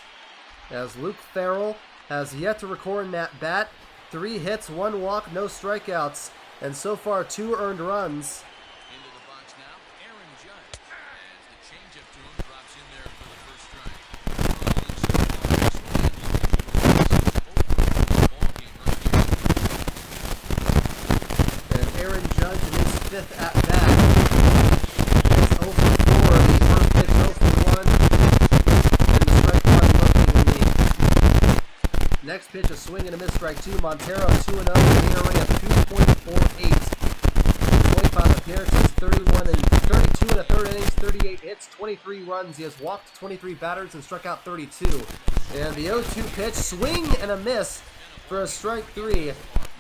As Luke Farrell has yet to record an at-bat, 3 hits, 1 walk, no strikeouts, and so far 2 earned runs. Into the box now, Aaron Judge. As the changeup to him drops in there for the first strike. And Aaron Judge in his 5th at-bat. It's 0 for 4, the first pitch 0 for 1, and the strike one looking in the next pitch, a swing and a miss, strike 2. Montero 2-0 with an ERA of 2.48. 25 appearances, 31 and 32 in the third innings, 38 hits, 23 runs. He has walked 23 batters and struck out 32. And the 0-2 pitch, swing and a miss for a strike 3.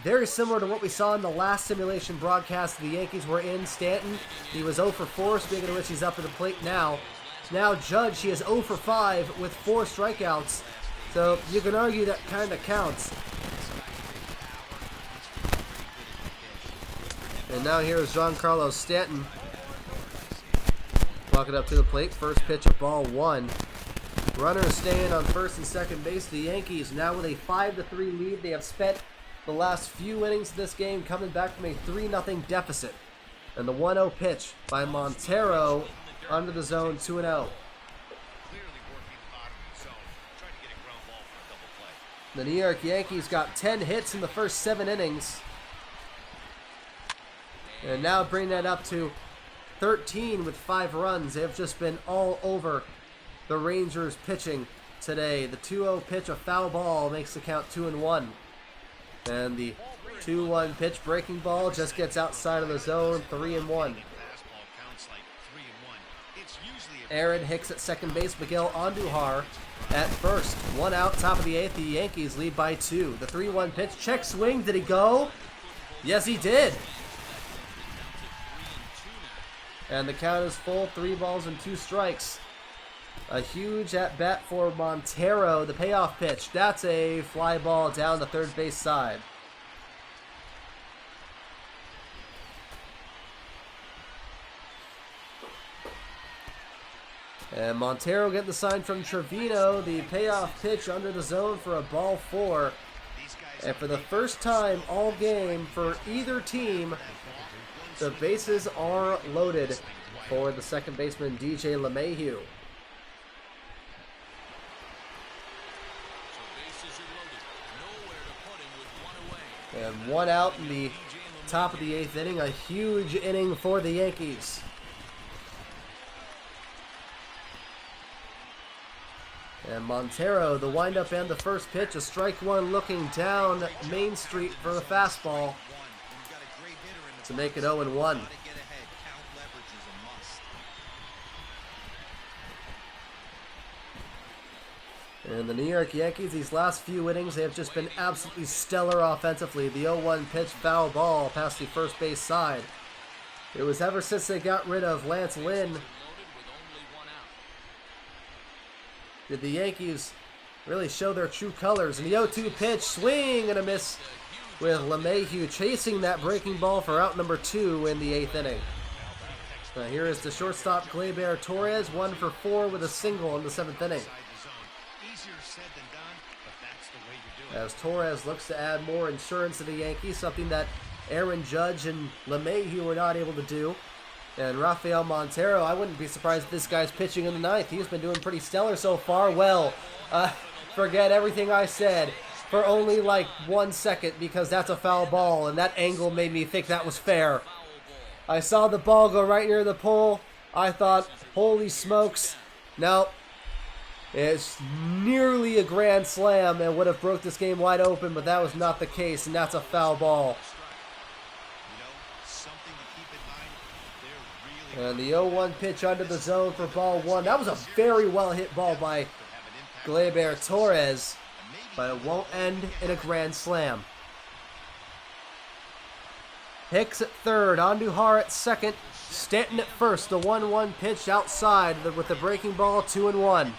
Very similar to what we saw in the last simulation broadcast the Yankees were in. Stanton, he was 0 for 4, speaking of which he's up at the plate now. Now Judge, he is 0 for 5 with 4 strikeouts. So you can argue that kind of counts. And now here is Giancarlo Stanton walking up to the plate. First pitch of ball 1. Runners staying on first and second base. The Yankees now with a 5-3 lead. They have spent the last few innings of this game coming back from a 3-0 deficit. And the 1-0 pitch by Montero under the zone, 2-0. Clearly working hard in the zone, trying to get a ground ball for a double play. The New York Yankees got 10 hits in the first 7 innings. And now bring that up to 13 with 5 runs. They have just been all over the Rangers pitching today. The 2-0 pitch, a foul ball, makes the count 2-1. And the 2-1 pitch, breaking ball, just gets outside of the zone, 3-1. Fastball counts like 3-1. It's usually a Aaron Hicks at second base, Miguel Andujar at first. 1 out, top of the 8th. The Yankees lead by 2. The 3-1 pitch, check swing. Did he go? Yes, he did. And the count is full, 3 balls and 2 strikes. A huge at-bat for Montero. The payoff pitch, that's a fly ball down the third base side. And Montero getting the sign from Trevino. The payoff pitch under the zone for a ball 4. And for the first time all game for either team, the bases are loaded for the second baseman, DJ LeMahieu. And 1 out in the top of the 8th inning. A huge inning for the Yankees. And Montero, the windup and the first pitch, a strike one looking down Main Street for the fastball to make it 0-1. And the New York Yankees, these last few innings, they have just been absolutely stellar offensively. The 0-1 pitch, foul ball past the first base side. It was ever since they got rid of Lance Lynn did the Yankees really show their true colors. And the 0-2 pitch, swing and a miss with LeMahieu chasing that breaking ball for out number 2 in the 8th inning. Now here is the shortstop Gleyber Torres, 1 for 4 with a single in the 7th inning. As Torres looks to add more insurance to the Yankees, something that Aaron Judge and LeMahieu were not able to do. And Rafael Montero, I wouldn't be surprised if this guy's pitching in the 9th. He's been doing pretty stellar so far. Well, forget everything I said for only like 1 second, because that's a foul ball, and that angle made me think that was fair. I saw the ball go right near the pole. I thought, holy smokes. No, it's nearly a grand slam and would have broke this game wide open, but that was not the case, and that's a foul ball. And the 0-1 pitch under the zone for ball 1. That was a very well hit ball by Gleyber Torres, but it won't end in a grand slam. Hicks at third, Andujar at second, Stanton at first. The 1-1 pitch outside with the breaking ball, 2-1.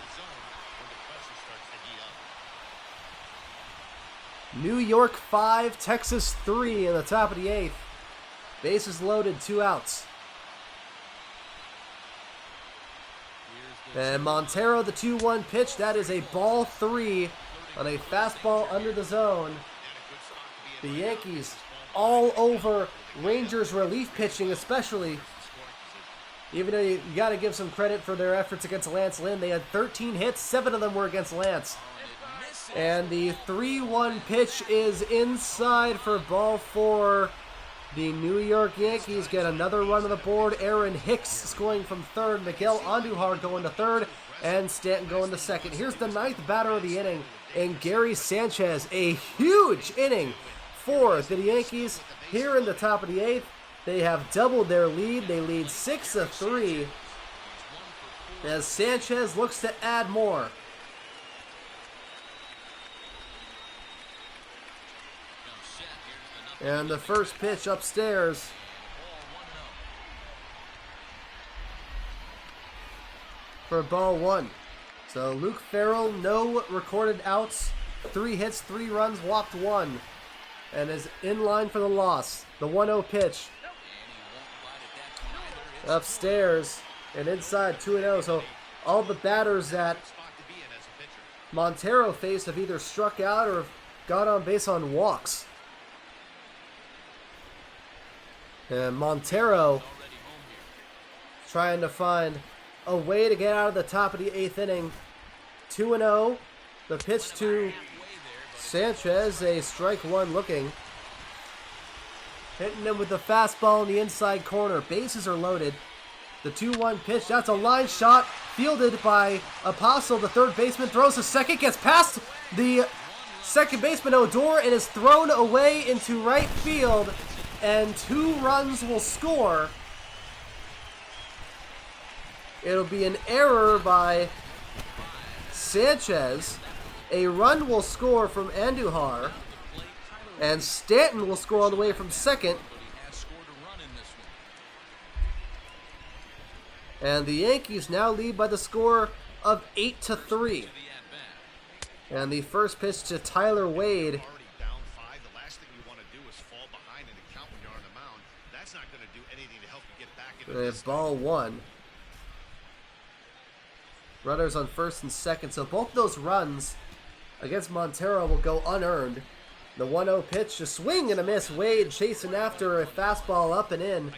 New York 5, Texas 3 in the top of the 8th. Bases loaded, 2 outs. And Montero, the 2-1 pitch, that is a ball 3 on a fastball under the zone. The Yankees all over Rangers relief pitching especially. Even though you got to give some credit for their efforts against Lance Lynn. They had 13 hits, 7 of them were against Lance. And the 3-1 pitch is inside for ball 4. The New York Yankees get another run on the board. Aaron Hicks scoring from third. Miguel Andujar going to third. And Stanton going to second. Here's the 9th batter of the inning. And Gary Sanchez, a huge inning for the Yankees. Here in the top of the 8th, they have doubled their lead. They lead 6-3. As Sanchez looks to add more. And the first pitch upstairs. For ball 1. So Luke Farrell, no recorded outs. 3 hits, 3 runs, walked 1. And is in line for the loss. The 1-0 pitch. Upstairs and inside 2-0. So all the batters that Montero faced have either struck out or got on base on walks. And Montero trying to find a way to get out of the top of the 8th inning. 2-0. The pitch to Sanchez, a strike 1 looking. Hitting him with the fastball in the inside corner. Bases are loaded. The 2-1 pitch, that's a line shot fielded by Apostle. The third baseman throws to second, gets past the second baseman Odor and is thrown away into right field. And 2 runs will score. It'll be an error by Sanchez. A run will score from Andujar. And Stanton will score all the way from second. And the Yankees now lead by the score of 8-3. And the first pitch to Tyler Wade. Ball 1. Runners on first and second. So both those runs against Montero will go unearned. The 1-0 pitch, a swing and a miss. Wade chasing after a fastball up and in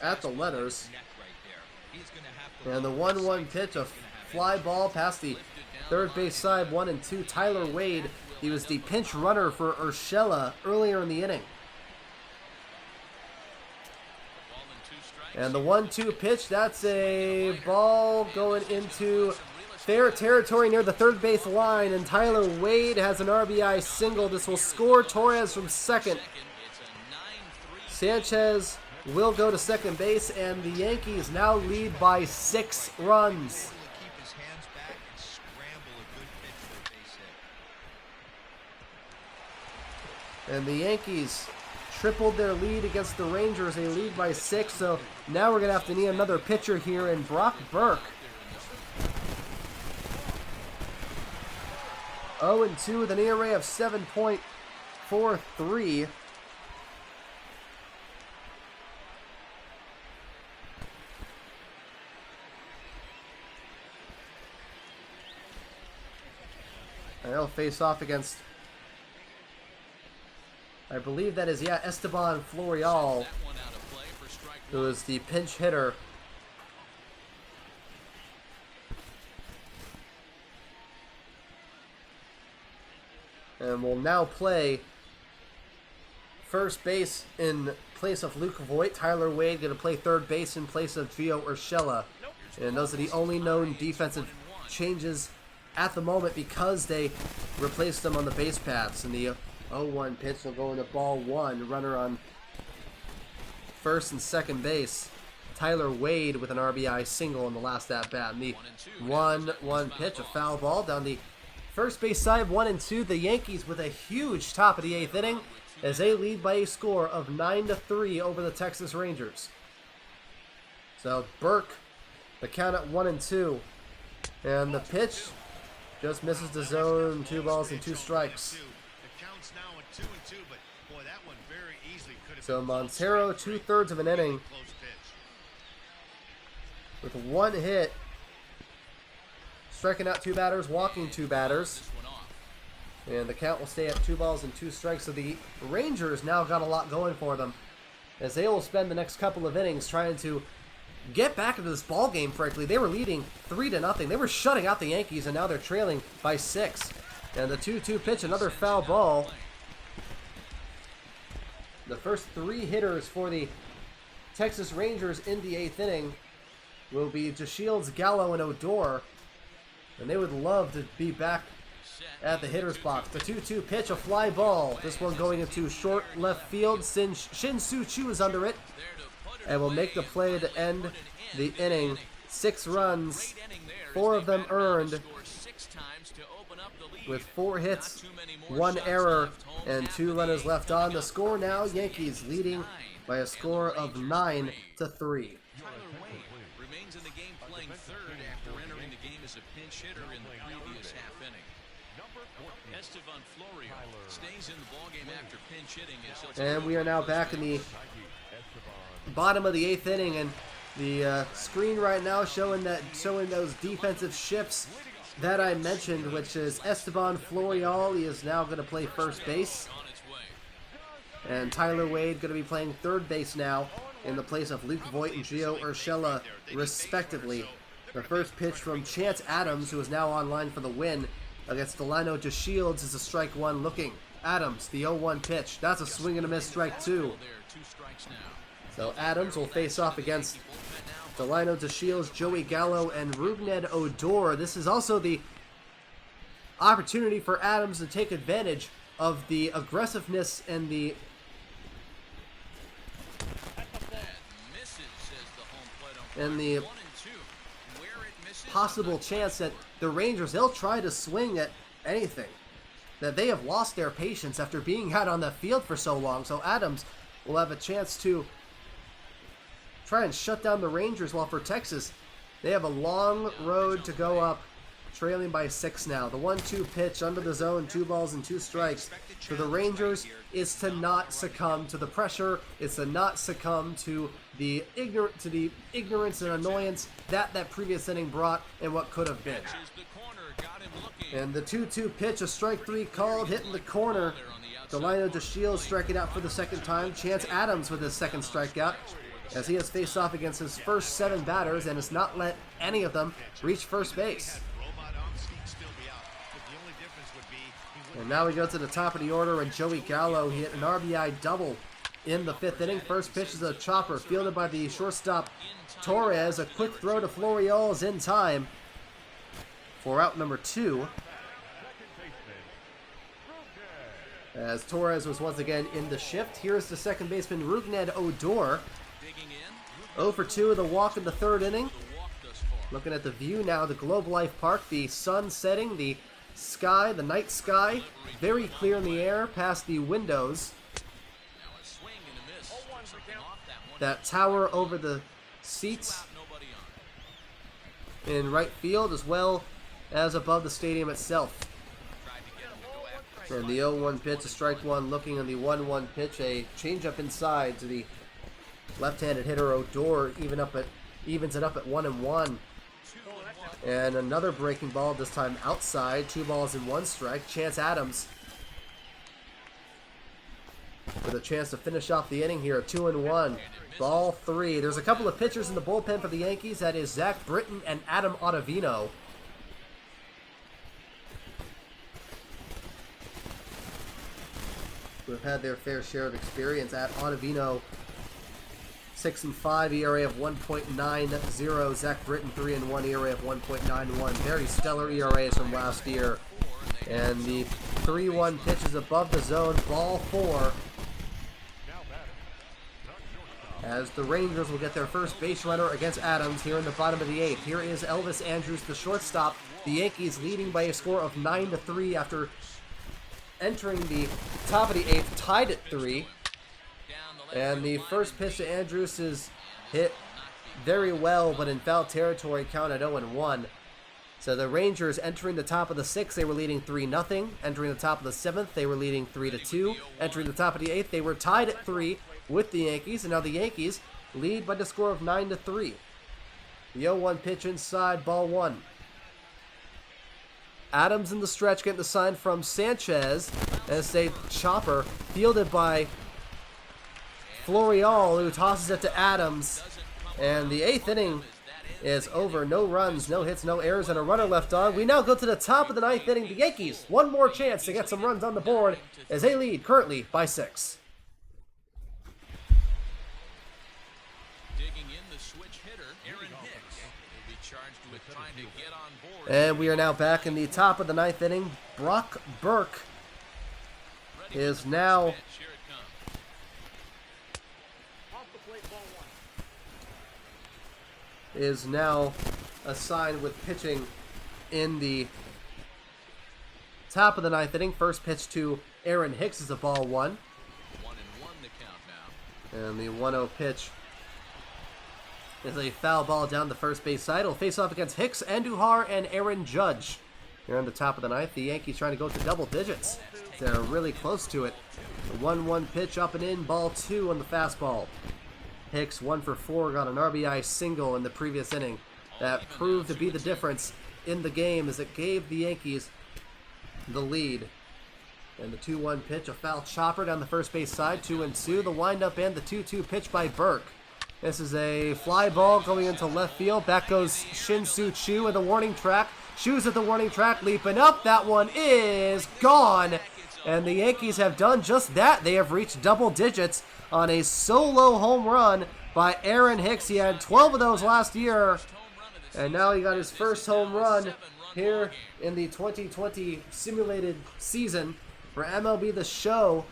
at the letters. And the 1-1 pitch, a fly ball past the third base side, 1 and 2. Tyler Wade, he was the pinch runner for Urshela earlier in the inning. And the 1-2 pitch, that's a ball going into fair territory near the third base line, and Tyler Wade has an RBI single. This will score Torres from second. Sanchez will go to second base, and the Yankees now lead by 6 runs. Keep his hands back and scramble a good pitch for a base hit. And the Yankees tripled their lead against the Rangers. They lead by 6, so now we're going to have to need another pitcher here in Brock Burke. 0-2 with an ERA of 7.43. And they'll face off against, I believe that is, Esteban Florial, who is the pinch hitter. And will now play first base in place of Luke Voigt. Tyler Wade going to play third base in place of Gio Urshela. And those are the only known defensive changes at the moment because they replaced them on the base paths. And the 0-1 pitch will go into ball 1. Runner on first and second base. Tyler Wade with an RBI single in the last at-bat. And the 1-1 pitch, a foul ball down the first base side, 1-2. The Yankees with a huge top of the 8th inning as they lead by a score of 9-3 over the Texas Rangers. So Burke, the count at 1-2. And the pitch just misses the zone, 2 balls and 2 strikes. So Montero, 2/3 of an inning with 1 hit, striking out 2 batters, walking 2 batters. And the count will stay at 2 balls and 2 strikes. So the Rangers now got a lot going for them as they will spend the next couple of innings trying to get back into this ball game. Frankly, they were leading 3-0. They were shutting out the Yankees, and now they're trailing by 6. And the 2-2 pitch, another foul ball. The first 3 hitters for the Texas Rangers in the 8th inning will be DeShields, Gallo, and Odor. And they would love to be back at the hitter's box. The 2-2 pitch, a fly ball. This one going into short left field. Shin Soo Choo is under it and will make the play to end the inning. 6 runs, 4 of them earned, with 4 hits, 1 error, and 2 runners left on. The score now, Yankees leading by a score of 9-3. Remains in the game playing third after entering the game as a pinch hitter in the previous half inning. Esteban Florio stays in the ballgame after pinch hitting. And we are now back in the bottom of the 8th inning, and the screen right now showing those defensive shifts that I mentioned, which is Esteban Florial. He is now going to play first base, and Tyler Wade going to be playing third base now in the place of Luke Voigt and Gio Urshela, respectively. The first pitch from Chance Adams, who is now online for the win against Delino DeShields, is a strike 1 looking. Adams, the 0-1 pitch. That's a swing and a miss, strike 2. So Adams will face off against Delino DeShields, Joey Gallo, and Rougned Odor. This is also the opportunity for Adams to take advantage of the aggressiveness and the possible chance that the Rangers, they'll try to swing at anything. That they have lost their patience after being out on the field for so long. So Adams will have a chance to try and shut down the Rangers, while for Texas, they have a long road to go up, trailing by 6 now. The 1-2 pitch under the zone, 2 balls and 2 strikes. For the Rangers is to not succumb to the pressure. It's to not succumb to the ignorance and annoyance that previous inning brought and what could have been. And the 2-2 pitch, a strike 3 called, hitting the corner. Delino DeShields striking out for the second time. Chance Adams with his second strikeout, as he has faced off against his first 7 batters and has not let any of them reach first base. And now we go to the top of the order, and Joey Gallo, he hit an RBI double in the 5th inning. First pitch is a chopper fielded by the shortstop Torres. A quick throw to Florial is in time for out number 2. As Torres was once again in the shift. Here's the second baseman, Rougned Odor. 0 for 2 with a walk in the third inning. Looking at the view now, the Globe Life Park, the sun setting, the sky, the night sky, very clear in the air past the windows. That tower over the seats in right field, as well as above the stadium itself. And the 0-1 pitch, a strike one, looking on the 1-1 pitch, a changeup inside to the left-handed hitter Odor, evens it up at 1-1. And another breaking ball, this time outside, 2 balls and 1 strike. Chance Adams with a chance to finish off the inning here, 2-1. Ball 3. There's a couple of pitchers in the bullpen for the Yankees. That is Zach Britton and Adam Ottavino. Who have had their fair share of experience. At Ottavino, 6-5, ERA of 1.90. Zach Britton, 3-1, ERA of 1.91. Very stellar ERAs from last year. And the 3-1 pitch is above the zone, ball 4. As the Rangers will get their first base runner against Adams here in the bottom of the 8th. Here is Elvis Andrus, the shortstop. The Yankees leading by a score of 9-3 after entering the top of the 8th, tied at 3. And the first pitch to Andrus is hit very well, but in foul territory, count at 0-1. So the Rangers entering the top of the 6th, they were leading 3-0. Entering the top of the 7th, they were leading 3-2. Entering the top of the 8th, they were tied at 3 with the Yankees, and now the Yankees lead by the score of 9-3. The 0-1 pitch inside, ball 1. Adams in the stretch getting the sign from Sanchez as a chopper fielded by Florial, who tosses it to Adams. And the 8th inning is over. No runs, no hits, no errors, and a runner left on. We now go to the top of the 9th inning. The Yankees, one more chance to get some runs on the board as they lead currently by 6. And we are now back in the top of the 9th inning. Brock Burke is now assigned with pitching in the top of the 9th inning. First pitch to Aaron Hicks is a ball 1. 1-1 the count now. And the 1-0 pitch is a foul ball down the first base side. It'll face off against Hicks, Andujar, and Aaron Judge. Here on the top of the 9th, the Yankees trying to go to double digits. They're really close to it. The 1-1 pitch up and in, ball 2 on the fastball. Hicks, 1 for 4, got an RBI single in the previous inning. That proved to be the difference in the game as it gave the Yankees the lead. And the 2-1 pitch, a foul chopper down the first base side, 2-2. The windup and the 2-2 pitch by Burke. This is a fly ball going into left field. Back goes Shin-Soo Choo with a warning track. Choo's at the warning track, leaping up. That one is gone. And the Yankees have done just that. They have reached double digits on a solo home run by Aaron Hicks. He had 12 of those last year. And now he got his first home run here in the 2020 simulated season for MLB The Show.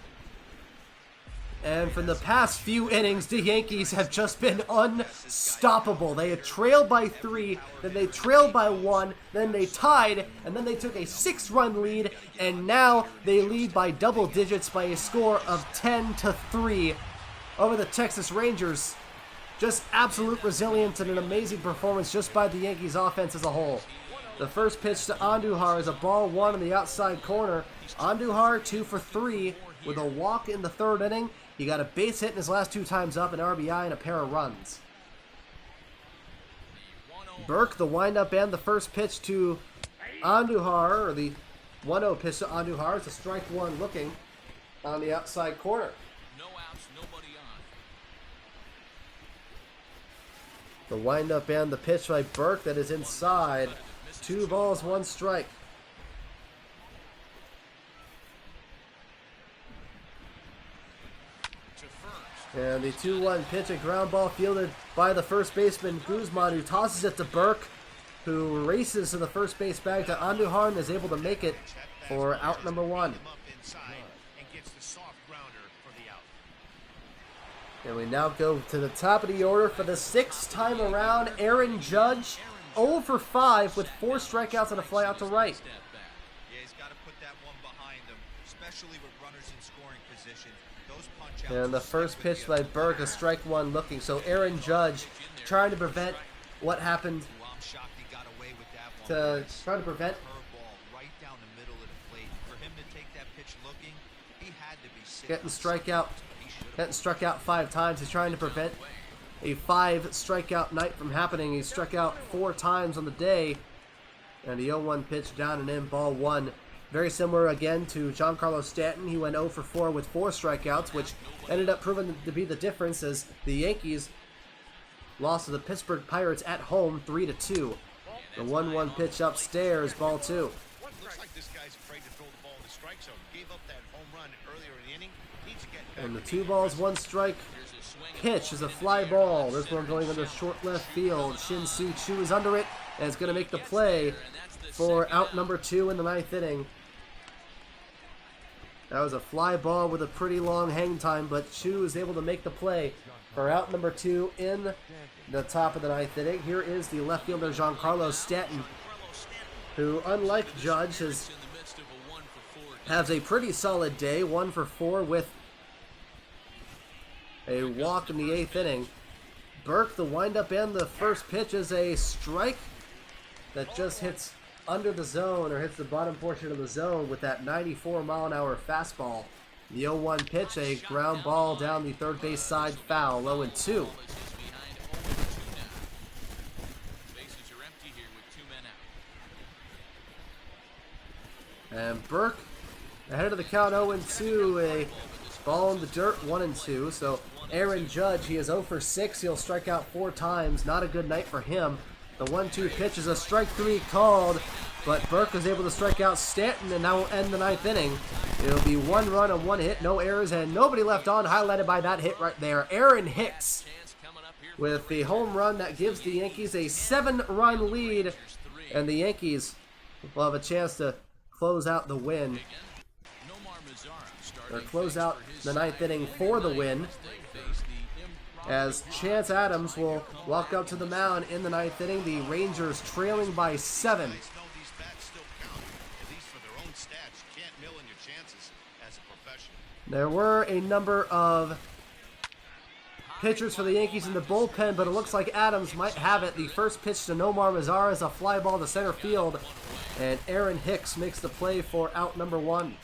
And from the past few innings, the Yankees have just been unstoppable. They had trailed by 3, then they trailed by 1, then they tied, and then they took a 6-run lead, and now they lead by double digits by a score of 10-3 over the Texas Rangers. Just absolute resilience and an amazing performance just by the Yankees offense as a whole. The first pitch to Andujar is a ball 1 in the outside corner. Andujar 2 for 3 with a walk in the third inning. He got a base hit in his last 2 times up, an RBI, and a pair of runs. Burke, the windup and the first pitch to Andujar, or the 1-0 pitch to Andujar, is a strike 1 looking on the outside corner. No outs, nobody on. The windup and the pitch by Burke that is inside. 2 balls, 1 strike. And the 2-1 pitch, a ground ball fielded by the first baseman, Guzman, who tosses it to Burke, who races to the first base bag to Andujar and is able to make it for out number 1. And we now go to the top of the order for the 6th time around. Aaron Judge, 0 for 5 with 4 strikeouts and a fly out to right. Yeah, he's got to put that one behind him, especially with runners in scoring position. Those punch-outs. And the first pitch by Burke, a strike 1 looking. So Aaron Judge trying to prevent what happened. I'm shocked he got away with that one. Trying to prevent. Curveball right down the middle of the plate. For him to take that pitch looking, he had to be sick. Getting struck out 5 times. He's trying to prevent a 5 strikeout night from happening. He struck out 4 times on the day. And the 0-1 pitch down and in, ball 1. Very similar again to Giancarlo Stanton. He went 0 for 4 with 4 strikeouts, which ended up proving to be the difference as the Yankees lost to the Pittsburgh Pirates at home 3-2. The 1-1 pitch upstairs, ball 2. Looks like this guy's afraid to throw the ball in the strike zone. Gave up that home run earlier in the inning. Needs to get back. And the 2 balls, 1 strike pitch is a fly ball. This one going under short left field. Shin-Soo Choo is under it and is going to make the play for out number 2 in the 9th inning. That was a fly ball with a pretty long hang time, but Choo is able to make the play for out number 2 in the top of the 9th inning. Here is the left fielder Giancarlo Stanton, who, unlike Judge, has a pretty solid day. 1 for 4 with a walk in the 8th inning. Burke, the windup and the first pitch is a strike that just hits under the zone, or hits the bottom portion of the zone with that 94-mile-an-hour fastball. The 0-1 pitch, a ground ball down the third base side, foul, 0-2. And Burke, ahead of the count, 0-2, a ball in the dirt, 1-2. So Aaron Judge, he is 0 for 6. He'll strike out 4 times. Not a good night for him. The 1-2 pitch is a strike 3 called, but Burke was able to strike out Stanton, and now will end the 9th inning. It'll be 1 run and 1 hit, no errors, and nobody left on, highlighted by that hit right there. Aaron Hicks with the home run that gives the Yankees a 7-run lead, and the Yankees will have a chance to close out the win, or close out the 9th inning for the win, as Chance Adams will walk up to the mound in the 9th inning. The Rangers trailing by 7. There were a number of pitchers for the Yankees in the bullpen, but it looks like Adams might have it. The first pitch to Nomar Mazara is a fly ball to center field, and Aaron Hicks makes the play for out number 1.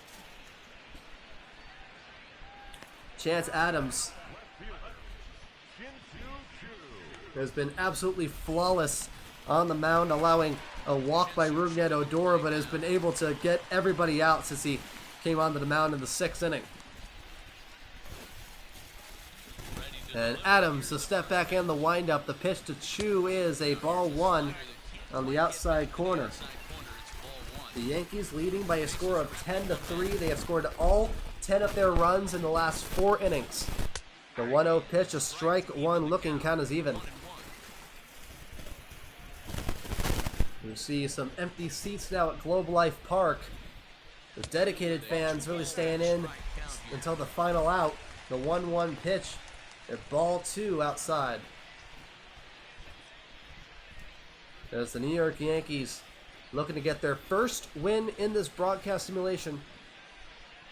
Chance Adams has been absolutely flawless on the mound, allowing a walk by Rougned Odor, but has been able to get everybody out since he came onto the mound in the 6th inning. And Adams, the step back and the windup. The pitch to Choo is a ball 1 on the outside corner. The Yankees leading by a score of 10-3. They have scored all 10 of their runs in the last 4 innings. The 1-0 pitch, a strike 1 looking, count is even. You see some empty seats now at Globe Life Park. The dedicated fans really staying in until the final out. The 1-1 pitch at ball 2 outside. As the New York Yankees looking to get their first win in this broadcast simulation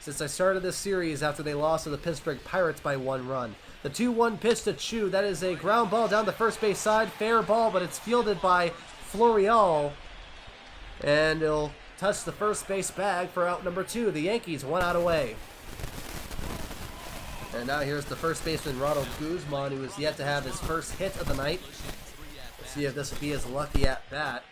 since I started this series after they lost to the Pittsburgh Pirates by 1 run. The 2-1 pitch to Choo, that is a ground ball down the first base side. Fair ball, but it's fielded by Florial, and it'll touch the first base bag for out number 2. The Yankees 1 out away. And now here's the first baseman Ronald Guzman, who is yet to have his first hit of the night. Let's see if this will be his lucky at bat.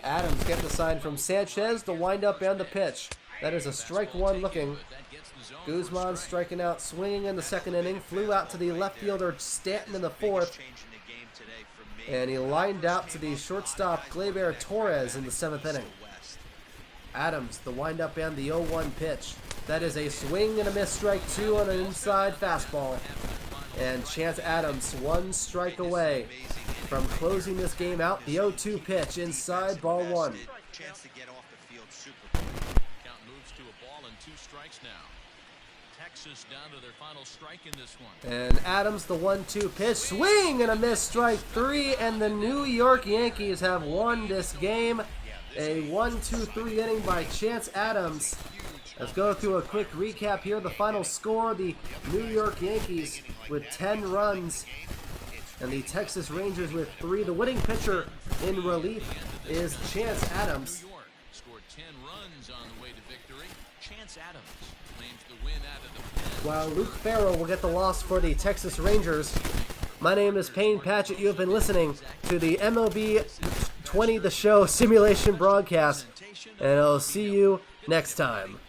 Adams getting the sign from Sanchez, the windup and the pitch. That is a strike 1 looking. Guzman striking out, swinging in the 2nd inning. Flew out to the left fielder Stanton in the 4th. And he lined out to the shortstop Gleyber Torres in the 7th inning. Adams, the windup and the 0-1 pitch. That is a swing and a miss, strike 2 on an inside fastball. And Chance Adams 1 strike away from closing this game out. The 0-2 pitch inside, ball 1. Chance to get off the field super. Count moves to a ball and 2 strikes now. Texas down to their final strike in this one. And Adams, the 1-2 pitch, swing and a miss, strike 3, and the New York Yankees have won this game. A 1-2-3 inning by Chance Adams. Let's go through a quick recap here. The final score, the New York Yankees with 10 runs and the Texas Rangers with 3. The winning pitcher in relief is Chance Adams. New York scored 10 runs on the way to victory. Chance Adams claims the win out of the pen. While Luke Farrell will get the loss for the Texas Rangers. My name is Payne Patchett. You have been listening to the MLB 20 The Show simulation broadcast, and I'll see you next time.